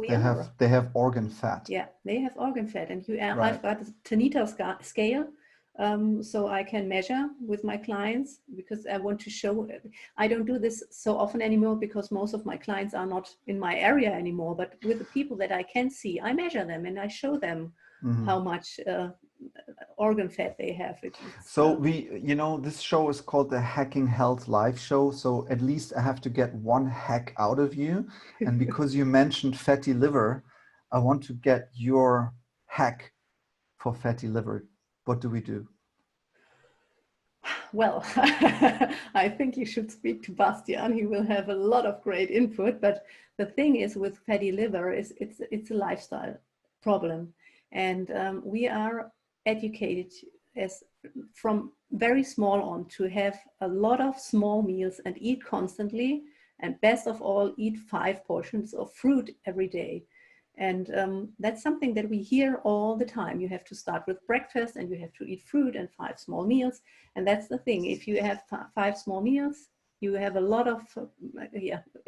they have organ fat. Yeah, they have organ fat. And Right. I've got a Tanita scale. So I can measure with my clients, because I want to show. I don't do this so often anymore, because most of my clients are not in my area anymore, but with the people that I can see, I measure them and I show them how much organ fat they have. So this show is called the Hacking Health Live Show. So at least I have to get one hack out of you. And because you mentioned fatty liver, I want to get your hack for fatty liver. What do we do? Well, I think you should speak to Bastian. He will have a lot of great input. But the thing is with fatty liver is it's a lifestyle problem. And we are educated as from very small on to have a lot of small meals and eat constantly. And best of all, eat 5 portions of fruit every day. And that's something that we hear all the time. You have to start with breakfast and you have to eat fruit and 5 small meals. And that's the thing. If you have 5 small meals, you have a lot of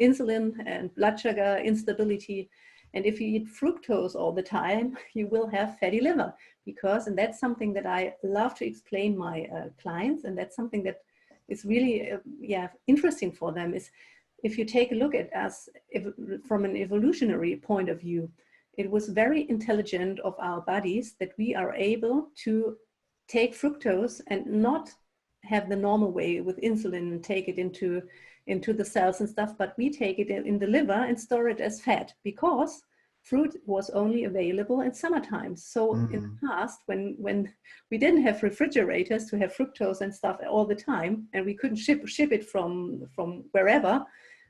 insulin and blood sugar instability. And if you eat fructose all the time, you will have fatty liver because, and that's something that I love to explain my clients. And that's something that is really interesting for them is if you take a look at us from an evolutionary point of view, it was very intelligent of our bodies that we are able to take fructose and not have the normal way with insulin and take it into the cells and stuff, but we take it in the liver and store it as fat because fruit was only available in summertime. So in the past, when we didn't have refrigerators to have fructose and stuff all the time, and we couldn't ship it from wherever,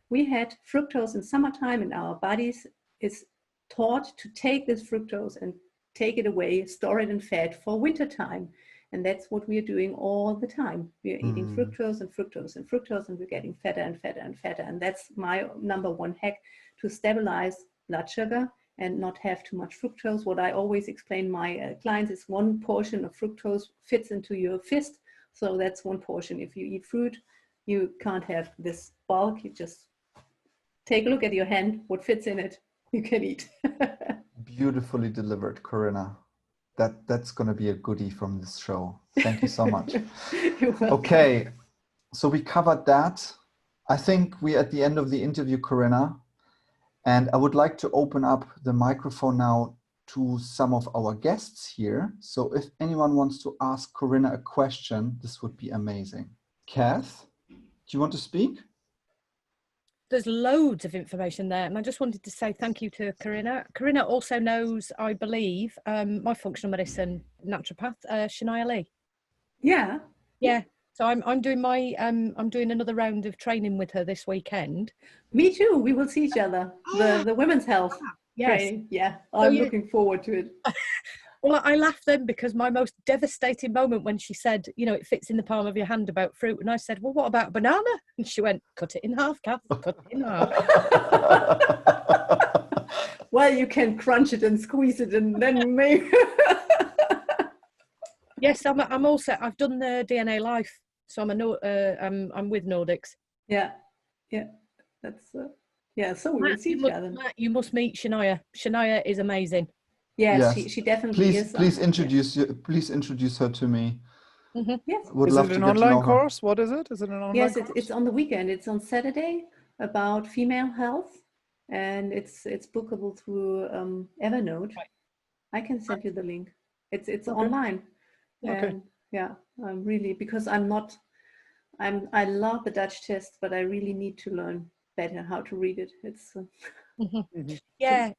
we had fructose in summertime, and our bodies is taught to take this fructose and take it away, store it in fat for winter time. And that's what we are doing all the time. We are eating fructose and fructose and fructose, and we're getting fatter and fatter and fatter. And that's my number one hack to stabilize blood sugar and not have too much fructose. What I always explain my clients is 1 portion of fructose fits into your fist. So that's 1 portion. If you eat fruit, you can't have this bulk. You just take a look at your hand, what fits in it, you can eat. Beautifully delivered, Corinna. That's going to be a goodie from this show. Thank you so much. You're welcome. Okay, so we covered that. I think we're at the end of the interview, Corinna, and I would like to open up the microphone now to some of our guests here. So if anyone wants to ask Corinna a question, this would be amazing. Kath, do you want to speak? There's loads of information there, and I just wanted to say thank you to Corinna. Corinna also knows, I believe, my functional medicine naturopath, Shania Lee. Yeah. So I'm doing my I'm doing another round of training with her this weekend. Me too. We will see each other. The women's health training. Yeah, I'm looking forward to it. Well, I laughed then because my most devastating moment when she said, you know, it fits in the palm of your hand about fruit. And I said, well, what about a banana? And she went, cut it in half, Kath, cut it in half. Well, you can crunch it and squeeze it and then maybe. Yes, I'm also, I've done the DNA Life. So I'm with Nordics. Yeah. That's, so we will see each other. Matt, you must meet Shania. Shania is amazing. Yes, she definitely is. Please introduce her to me. Mm-hmm. Yes. Is it an online course? What is it? Is it an online course? Yes, it's on the weekend. It's on Saturday about female health, and it's bookable through Evernote. Right. I can send you the link. It's online. Okay. And I'm really, because I love the Dutch test, but I really need to learn better how to read it. It's yeah.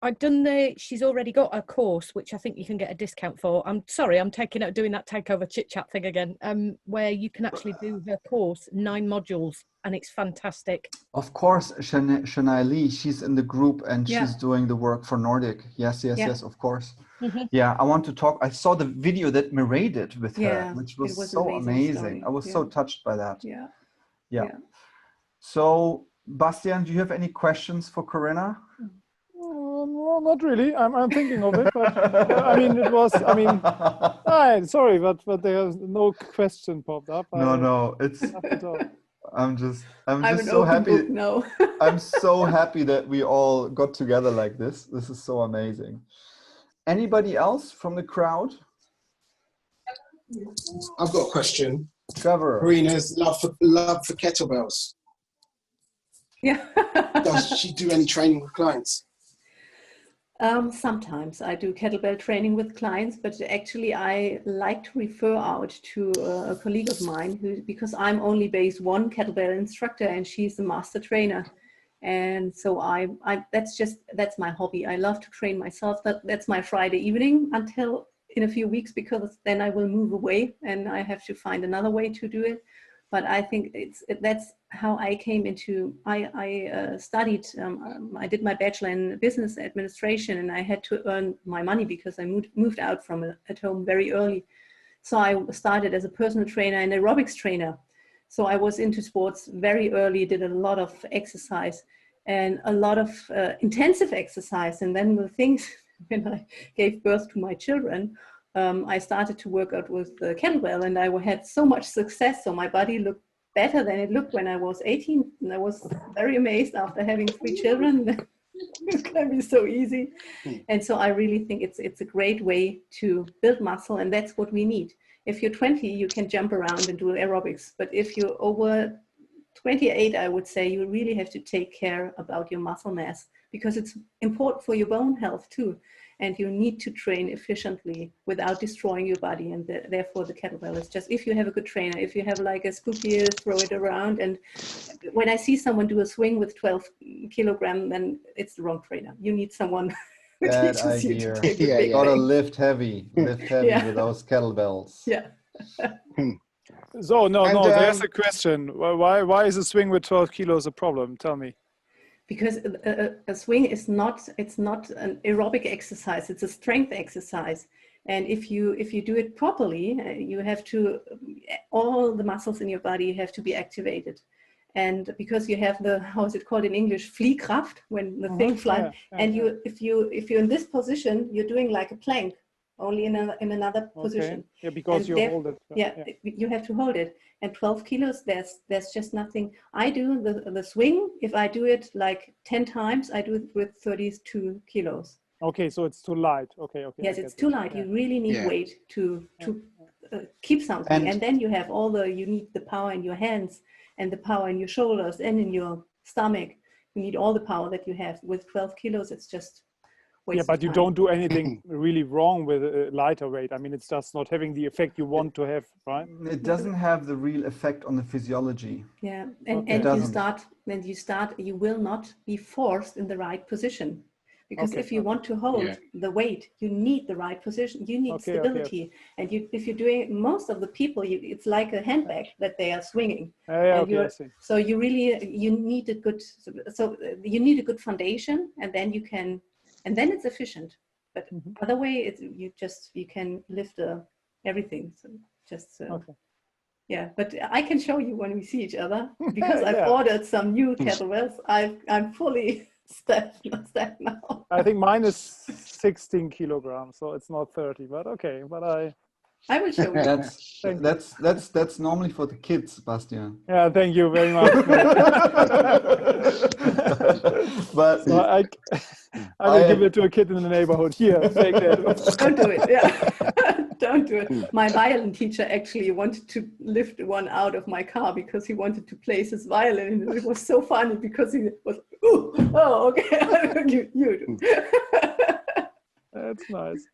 I've done she's already got a course, which I think you can get a discount for. I'm sorry, I'm doing that takeover chit chat thing again, where you can actually do her course, 9 modules, and it's fantastic. Of course, Shania Lee, she's in the group and she's doing the work for Nordic. Yes, of course. Mm-hmm. Yeah, I want to talk. I saw the video that Mireille did with her, which was so amazing. I was so touched by that. Yeah. So, Bastian, do you have any questions for Corinna? Well, not really. I'm thinking of it, but sorry, but there's no question popped up. No, it's. I'm just so happy. No. I'm so happy that we all got together like this. This is so amazing. Anybody else from the crowd? I've got a question. Trevor. Corinna's love for kettlebells. Yeah. Does she do any training with clients? Sometimes I do kettlebell training with clients, but actually I like to refer out to a colleague of mine because I'm only base 1 kettlebell instructor and she's the master trainer. And so that's my hobby. I love to train myself. That's my Friday evening until in a few weeks, because then I will move away and I have to find another way to do it. But I think that's how I came into, I studied, I did my bachelor in business administration, and I had to earn my money because I moved out from at home very early. So I started as a personal trainer and aerobics trainer. So I was into sports very early, did a lot of exercise and a lot of intensive exercise. And then the things, when I gave birth to my children, I started to work out with the kettlebell, and I had so much success. So my body looked better than it looked when I was 18. And I was very amazed after having 3 children. It can be so easy. And so I really think it's a great way to build muscle, and that's what we need. If you're 20, you can jump around and do aerobics. But if you're over 28, I would say you really have to take care about your muscle mass, because it's important for your bone health too. And you need to train efficiently without destroying your body. And therefore the kettlebell is just, if you have a good trainer, if you have like a scoopy, throw it around. And when I see someone do a swing with 12 kilograms, then it's the wrong trainer. You need someone who Bad teaches you to idea. take a big Gotta thing. lift heavy Yeah. with those kettlebells. Yeah. So no, And, there's a question. Why is a swing with 12 kilos a problem? Tell me. Because a swing is not, it's not an aerobic exercise, it's a strength exercise. And if you do it properly, you have to, all the muscles in your body have to be activated. And because you have the, how is it called in English, Fliehkraft, when the thing flies. And if you're in this position, you're doing like a plank, only in another position. Yeah, because you hold it. You have to hold it. And 12 kilos, there's just nothing. I do the swing. If I do it like 10 times, I do it with 32 kilos. Okay, so it's too light. Okay. Yes, it's too light. You really need weight to keep something. And then you have you need the power in your hands and the power in your shoulders and in your stomach. You need all the power that you have. With 12 kilos, it's just waste but of you time. don't do anything really wrong with a lighter weight. I mean, it's just not having the effect you want to have, right? It doesn't have the real effect on the physiology. Yeah, and you will not be forced in the right position. Because if you want to hold the weight, you need the right position. You need stability. And if you're doing, most of the people, it's like a handbag that they are swinging. So you really, you need a good foundation, and then you can, and then it's efficient. But other way, you can lift everything. So just yeah. But I can show you when we see each other, because I've ordered some new kettlebells. I'm fully staffed now. I think mine is 16 kilograms, so it's not 30. But okay. But I will show you. That's normally for the kids, Bastian. Yeah, thank you very much. But so I will give it to a kid in the neighborhood. Here, take that. Don't do it. Yeah, don't do it. My violin teacher actually wanted to lift one out of my car because he wanted to place his violin, and it was so funny because he was, okay, you do. That's nice.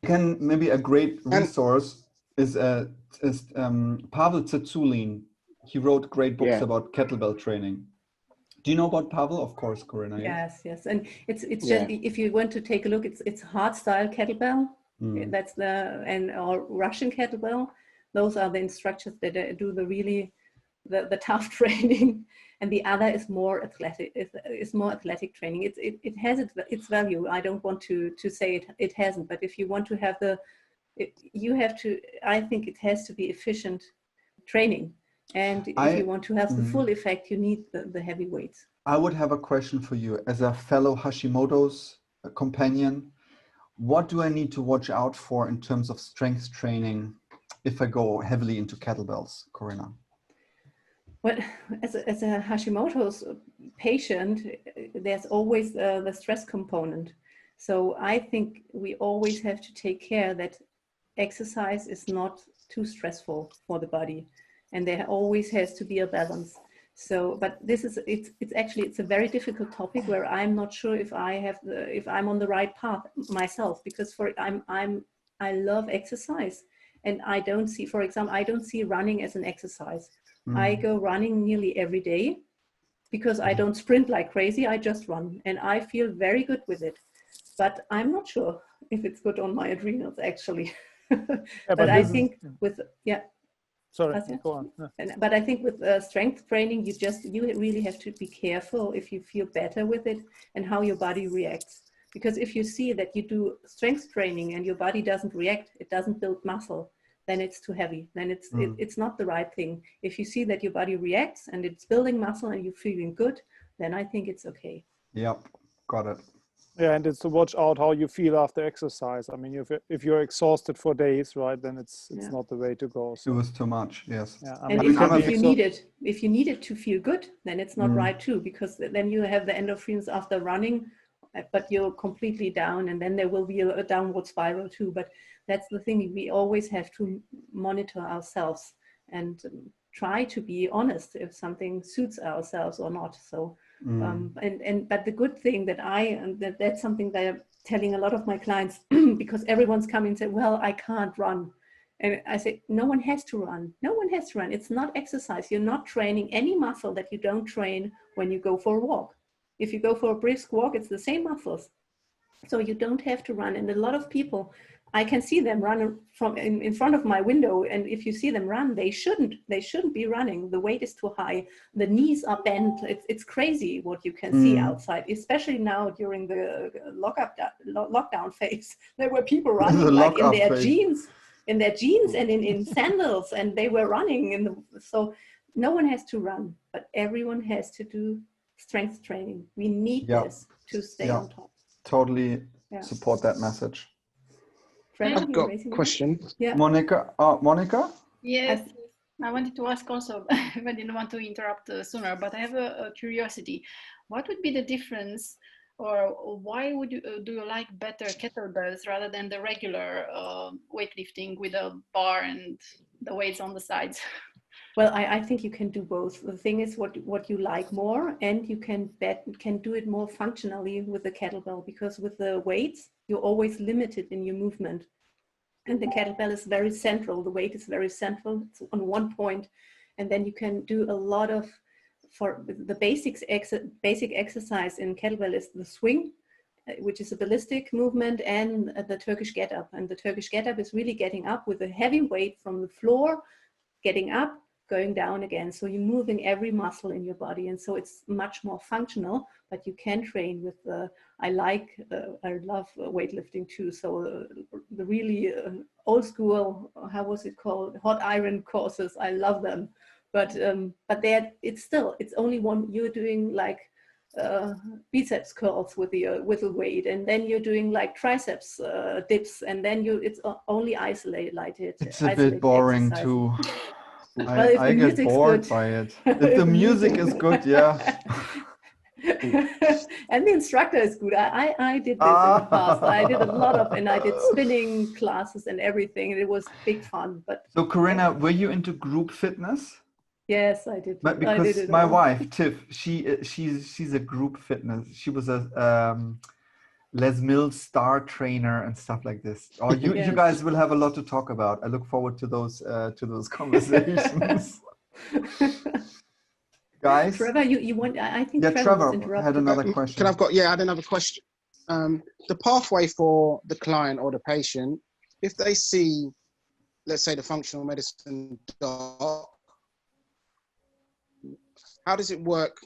Maybe a great resource is Pavel Tsetsulin. He wrote great books about kettlebell training. Do you know about Pavel? Of course, Corinna. Yes. And it's just, if you want to take a look, it's hard style kettlebell. That's or Russian kettlebell. Those are the instructors that do the tough training, and the other is more athletic. It's more athletic training. It has its value. I don't want to say it hasn't, but if you want to have you have to. I think it has to be efficient training, and if you want to have the full effect, you need the heavy weights. I would have a question for you as a fellow Hashimoto's companion. What do I need to watch out for in terms of strength training if I go heavily into kettlebells, Corinna? Well, as a Hashimoto's patient, there's always the stress component. So I think we always have to take care that exercise is not too stressful for the body, and there always has to be a balance. So, but it's a very difficult topic where I'm not sure if I'm on the right path myself, because I love exercise, and I don't see running as an exercise. I go running nearly every day because I don't sprint like crazy. I just run, and I feel very good with it. But I'm not sure if it's good on my adrenals, actually. Yeah, But I this think is, with, yeah. sorry, That's it. go on. Yeah. But I think with strength training, you really have to be careful if you feel better with it and how your body reacts. Because if you see that you do strength training and your body doesn't react, it doesn't build muscle, then it's too heavy. Then it's not the right thing. If you see that your body reacts and it's building muscle and you're feeling good, then I think it's okay. Yep, got it. Yeah, and it's to watch out how you feel after exercise. I mean, if you're exhausted for days, right, then it's not the way to go. So. It was too much, yes. Yeah, I and mean, if you need it to feel good, then it's not right too, because then you have the endorphins after running, but you're completely down, and then there will be a downward spiral too. But that's the thing, we always have to monitor ourselves and try to be honest if something suits ourselves or not. So but the good thing that's something that I'm telling a lot of my clients, because everyone's coming and say, well, I can't run. And I say, no one has to run. No one has to run. It's not exercise. You're not training any muscle that you don't train when you go for a walk. If you go for a brisk walk, it's the same muscles. So you don't have to run. And a lot of people, I can see them run from in front of my window. And if you see them run, they shouldn't be running. The weight is too high. The knees are bent. It's crazy what you can see outside, especially now during the lockdown phase. There were people running like in their jeans. In their jeans and in sandals, and they were running so no one has to run, but everyone has to do strength training. We need this to stay on top. Totally support that message. I've got a question. Yeah. Monica? Yes, I wanted to ask also, I didn't want to interrupt sooner, but I have a curiosity. What would be the difference, or why do you like better kettlebells rather than the regular weightlifting with a bar and the weights on the sides? Well, I think you can do both. The thing is what you like more, and you can do it more functionally with the kettlebell, because with the weights, you're always limited in your movement. And the kettlebell is very central. The weight is very central. It's on one point. And then you can do a lot of, for the basic exercise in kettlebell is the swing, which is a ballistic movement, and the Turkish get up. And the Turkish get up is really getting up with a heavy weight from the floor, getting up, going down again. So you're moving every muscle in your body. And so it's much more functional, but you can train with I love weightlifting too. So the really old school, how was it called? Hot iron courses. I love them. But it's only one. You're doing like biceps curls with the weight, and then you're doing like triceps dips, and then it's only isolated. It's a bit boring too. Well, I get bored by it. If the music is good, yeah. And the instructor is good. I did this in the past. I did a lot of, and I did spinning classes and everything, and it was big fun. But so, Corinna, were you into group fitness? Yes, I did. But because my wife Tiff, she's a group fitness. She was a Les Mills star trainer and stuff like this. Or you guys will have a lot to talk about. I look forward to those conversations. Guys, Trevor, you want? I think Trevor had another question. I had another question. The pathway for the client or the patient, if they see, let's say, the functional medicine doc, how does it work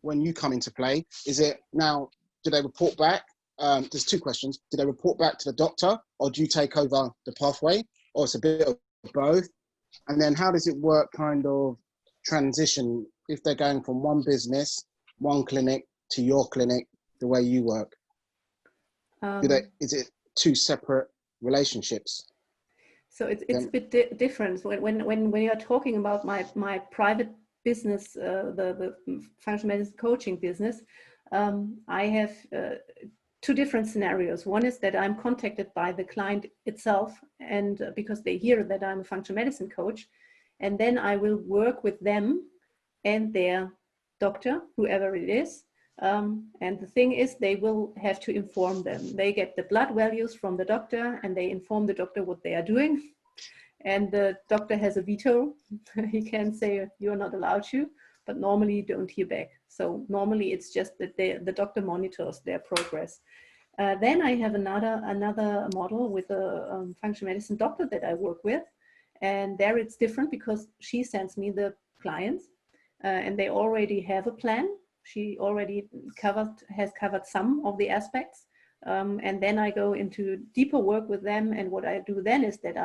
when you come into play? Is it now, do they report back? There's two questions. Do they report back to the doctor, or do you take over the pathway, or it's a bit of both? And then how does it work, kind of transition, if they're going from one business, one clinic to your clinic, the way you work? Is it two separate relationships? So it's a bit different. When you're talking about my private business, the functional medicine coaching business, I have two different scenarios. One is that I'm contacted by the client itself, and because they hear that I'm a functional medicine coach, and then I will work with them and their doctor, whoever it is. And the thing is, they will have to inform them. They get the blood values from the doctor, and they inform the doctor what they are doing. And the doctor has a veto. He can say, you're not allowed to, but normally you don't hear back. So normally it's just that the doctor monitors their progress. Then I have another model with a functional medicine doctor that I work with. And there it's different because she sends me the clients and they already have a plan. She already has covered some of the aspects. And then I go into deeper work with them. And what I do then is that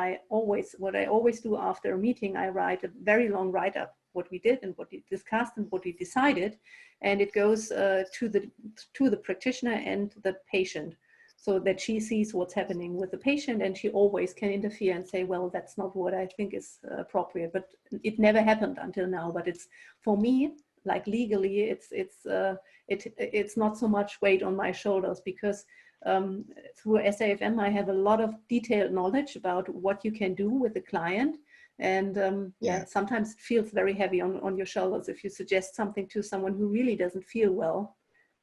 what I always do after a meeting, I write a very long write-up, what we did and what we discussed and what we decided. And it goes to the practitioner and the patient, so that she sees what's happening with the patient, and she always can interfere and say, well, that's not what I think is appropriate. But it never happened until now. But it's, for me, like legally, it's not so much weight on my shoulders, because through SAFM, I have a lot of detailed knowledge about what you can do with the client. And sometimes it feels very heavy on your shoulders if you suggest something to someone who really doesn't feel well,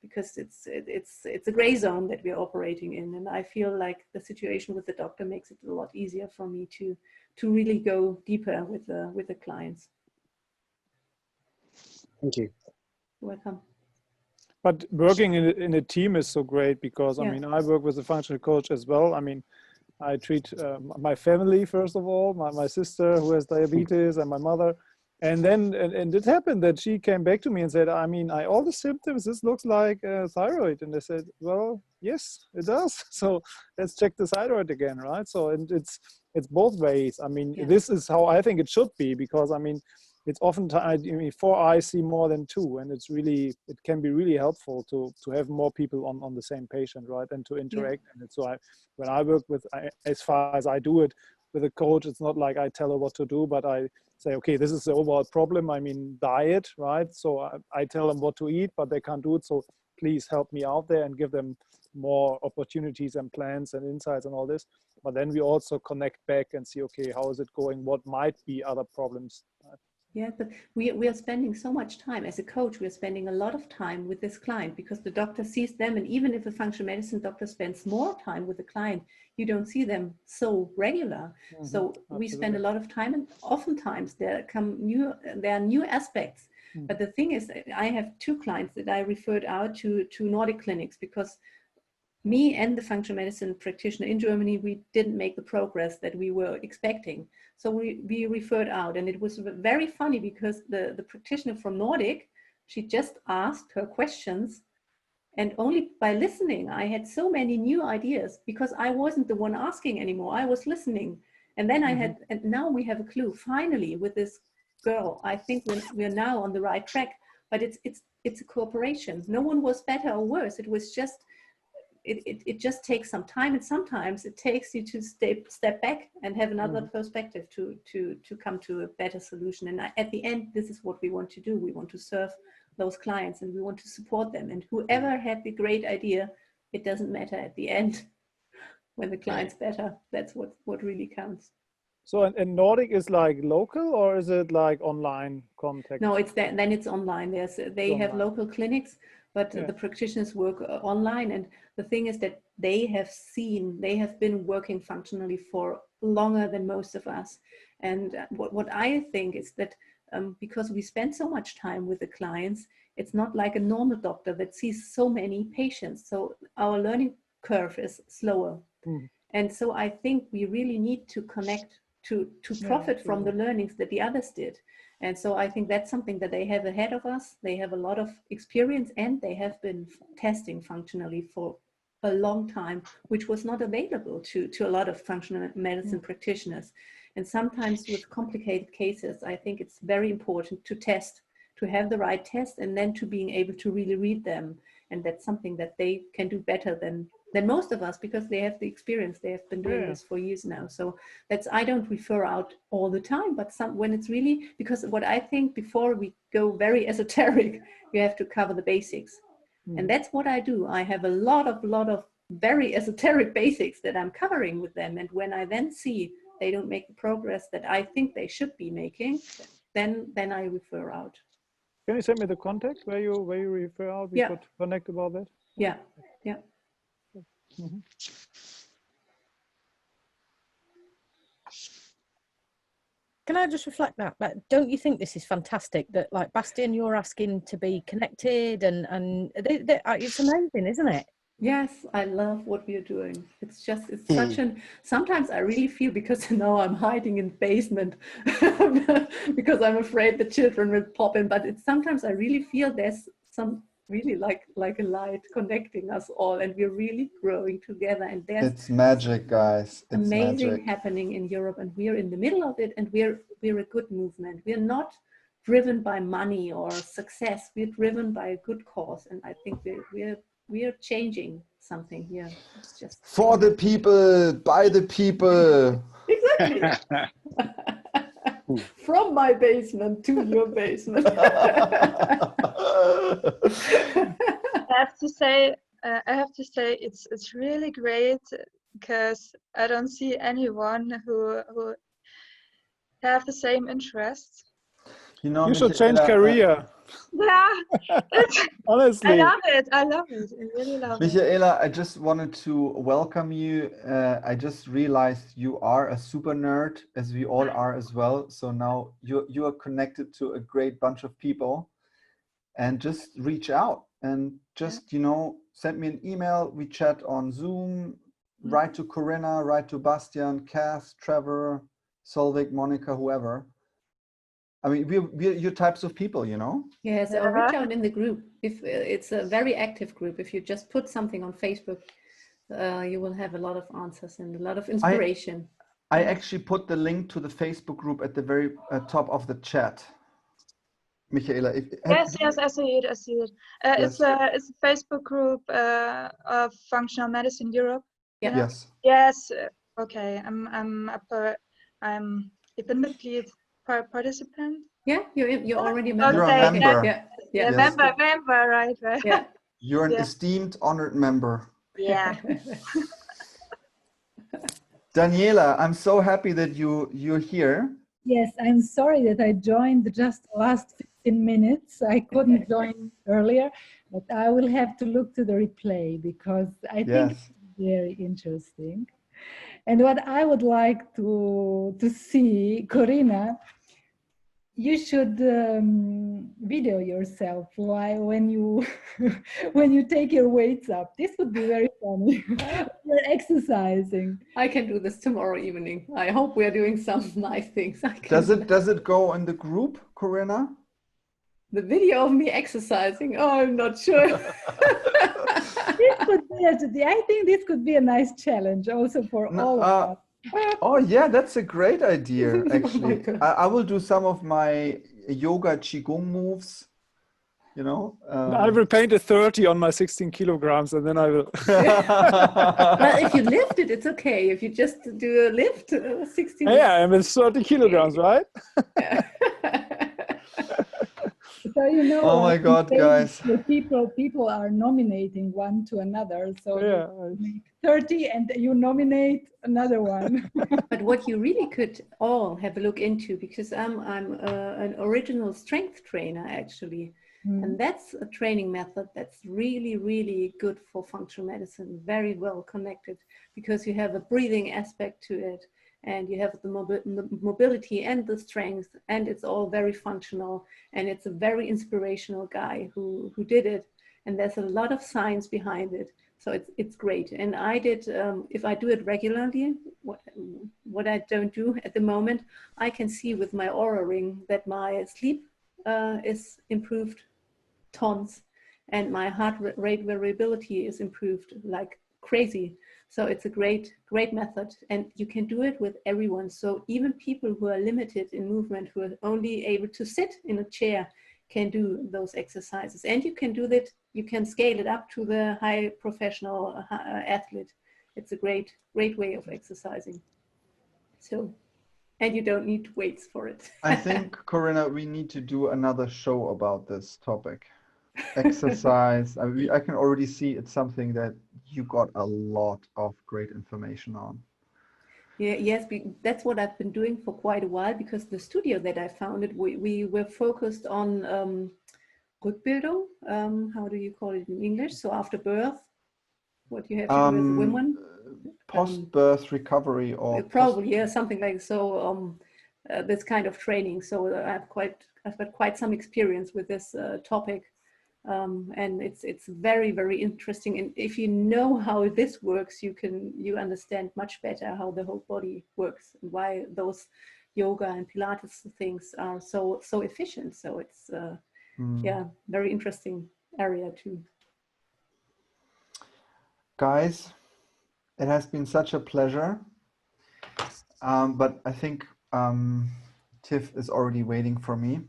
because it's a gray zone that we're operating in. And I feel like the situation with the doctor makes it a lot easier for me to really go deeper with the clients. Thank you. You're welcome. But working in a team is so great, because I mean, I work with a functional coach as well. I mean, I treat my family, first of all, my sister who has diabetes, and my mother. And then, and it happened that she came back to me and said, I mean, all the symptoms, this looks like thyroid. And I said, well, yes, it does. So let's check the thyroid again, right? So, and it's both ways. I mean, this is how I think it should be, because I mean, it's often, I mean, 4 eyes see more than 2, and it's really, it can be really helpful to have more people on the same patient, right, and to interact. And so when I work with, as far as I do it with a coach, it's not like I tell her what to do, but I say, okay, this is the overall problem. I mean, diet, right? So I tell them what to eat, but they can't do it. So please help me out there and give them more opportunities and plans and insights and all this. But then we also connect back and see, okay, how is it going? What might be other problems? Yeah, but we are spending so much time as a coach. We're spending a lot of time with this client, because the doctor sees them. And even if a functional medicine doctor spends more time with the client, you don't see them so regular. So we spend a lot of time, and oftentimes there are new aspects. But the thing is, I have 2 clients that I referred out to Nordic clinics, because me and the functional medicine practitioner in Germany, we didn't make the progress that we were expecting. So we referred out, and it was very funny, because the practitioner from Nordic, she just asked her questions, and only by listening, I had so many new ideas, because I wasn't the one asking anymore. I was listening. And then and now we have a clue, finally, with this girl. I think we're now on the right track, but it's a cooperation. No one was better or worse. It was just, it just takes some time, and sometimes it takes you to step back and have another perspective to come to a better solution. And at the end, this is what we want to do. We want to serve those clients, and we want to support them. And whoever had the great idea, it doesn't matter at the end. When the client's better, that's what really counts. So, and Nordic is like local, or is it like online contact? No, then it's online. They have local clinics, but the practitioners work online. And the thing is that they have been working functionally for longer than most of us. And what I think is that because we spend so much time with the clients, it's not like a normal doctor that sees so many patients. So our learning curve is slower. And so I think we really need to connect to profit from the learnings that the others did. And so I think that's something that they have ahead of us. They have a lot of experience, and they have been testing functionally for a long time, which was not available to a lot of functional medicine practitioners. And sometimes with complicated cases, I think it's very important to test, to have the right test, and then to being able to really read them. And that's something that they can do better than most of us, because they have the experience. They have been doing this for years now. So I don't refer out all the time, but when it's really, because what I think, before we go very esoteric, you have to cover the basics. And that's what I do. I have a lot of very esoteric basics that I'm covering with them. And when I then see they don't make the progress that I think they should be making, then I refer out. Can you send me the contact where you refer out? We could connect about that. Yeah. Can I just reflect that? Like, don't you think this is fantastic that, like, Bastian, you're asking to be connected, and it's amazing, isn't it? Yes, I love what we are doing. It's just, it's such an, sometimes I really feel, because now I'm hiding in the basement because I'm afraid the children will pop in, but it's sometimes I really feel there's some really like a light connecting us all, and we're really growing together, and there's It's magic, guys. It's amazing magic. happening in Europe, and we're in the middle of it, and we're a good movement. We're not driven by money or success. We're driven by a good cause, and I think we're changing something here. It's just For the people, by the people. exactly from my basement to your basement. I have to say it's really great, because I don't see anyone who have the same interests. You know, You should change career. Yeah, Honestly. I love it. I really love it. Michaela, I just wanted to welcome you. I just realized you are a super nerd, as we all are as well. So now you are connected to a great bunch of people, and just reach out and just, you know, send me an email. We chat on Zoom, write to Corinna, write to Bastian, Cass, Trevor, Solvik, Monica, whoever. I mean, we're your types of people, you know? Yes, or reach out in the group. If it's a very active group, if you just put something on Facebook, you will have a lot of answers and a lot of inspiration. I actually put the link to the Facebook group at the very top of the chat. Michaela, Yes, I see it. Yes. It's a Facebook group of Functional Medicine Europe. Yeah. Yes. Yes. Okay. Ich bin Mitglied, participant. Yeah, you're already a member. You're a member. Yeah. Yeah, Yes. member, right? Yeah. You're an esteemed, honored member. Yeah. Daniela, I'm so happy that you're here. Yes, I'm sorry that I joined just the last 15 minutes. I couldn't join earlier, but I will have to look to the replay, because I think it's very interesting. And what I would like to see, Corinna, you should video yourself when you when you take your weights up. This would be very funny. You're exercising. I can do this tomorrow evening. I hope we are doing some nice things. Does it go in the group, Corinna? The video of me exercising? Oh, I'm not sure. I think this could be a nice challenge also for all of us. Oh yeah, that's a great idea, actually. I will do some of my yoga qigong moves, you know. I will paint a 30 on my 16 kilograms, and then I will. Well, if you lift it, it's okay. If you just do a lift, 16. Yeah, I'm at 30 kilograms, right? So, you know, oh my God, guys. People are nominating one to another. So yeah, you make 30 and you nominate another one. But what you really could all have a look into, because I'm an original strength trainer, actually. And that's a training method that's really, really good for functional medicine, very well connected, because you have a breathing aspect to it, and you have the mobility and the strength, and it's all very functional, and it's a very inspirational guy who did it, and there's a lot of science behind it. So it's great. And I did, if I do it regularly, what I don't do at the moment, I can see with my Aura ring that my sleep is improved tons, and my heart rate variability is improved like crazy. So it's a great method, and you can do it with everyone. So even people who are limited in movement, who are only able to sit in a chair, can do those exercises. And you can do that, you can scale it up to the high professional athlete. It's a great way of exercising. So, and you don't need weights for it. I think, Corinna, we need to do another show about this topic. Exercise. I can already see it's something that you got a lot of great information on. Yeah, yes, that's what I've been doing for quite a while, because the studio that I founded, we were focused on Rückbildung. How do you call it in English? So after birth, what you have to do as a woman? Post-birth recovery, or probably, yeah, something like so. This kind of training. So I've got quite some experience with this topic. And it's very, very interesting. And if you know how this works, you understand much better how the whole body works and why those yoga and Pilates things are so efficient. So it's yeah, very interesting area too. Guys, it has been such a pleasure. But I think Tiff is already waiting for me.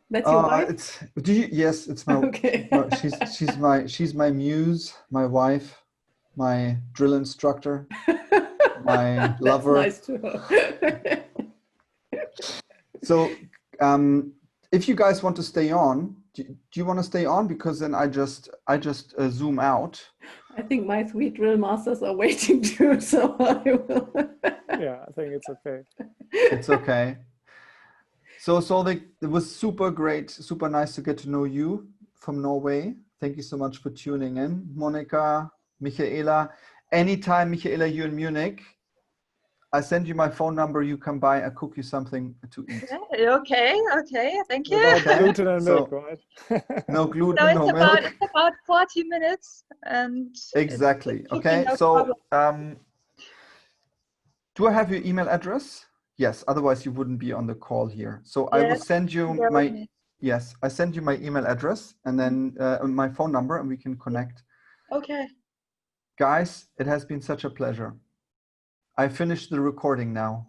That's your wife? Yes, it's my. Okay. she's my muse, my wife, my drill instructor, my lover. Nice to her. So, if you guys want to stay on, do you want to stay on? Because then I just zoom out. I think my 3 drill masters are waiting too, so I will. Yeah, I think it's okay. It's okay. So it was super great, super nice to get to know you from Norway. Thank you so much for tuning in, Monica, Michaela. Anytime, Michaela, you're in Munich, I send you my phone number. You come by. I cook you something to eat. Okay, thank you. Without gluten and milk, right? No gluten, So no milk. it's about 40 minutes, and exactly. it's Okay. no So, problem. do I have your email address? Yes. Otherwise, you wouldn't be on the call here. So I will Yes, send you bear with my. me. Yes, I send you my email address and then my phone number, and we can connect. Okay. Guys, it has been such a pleasure. I finished the recording now.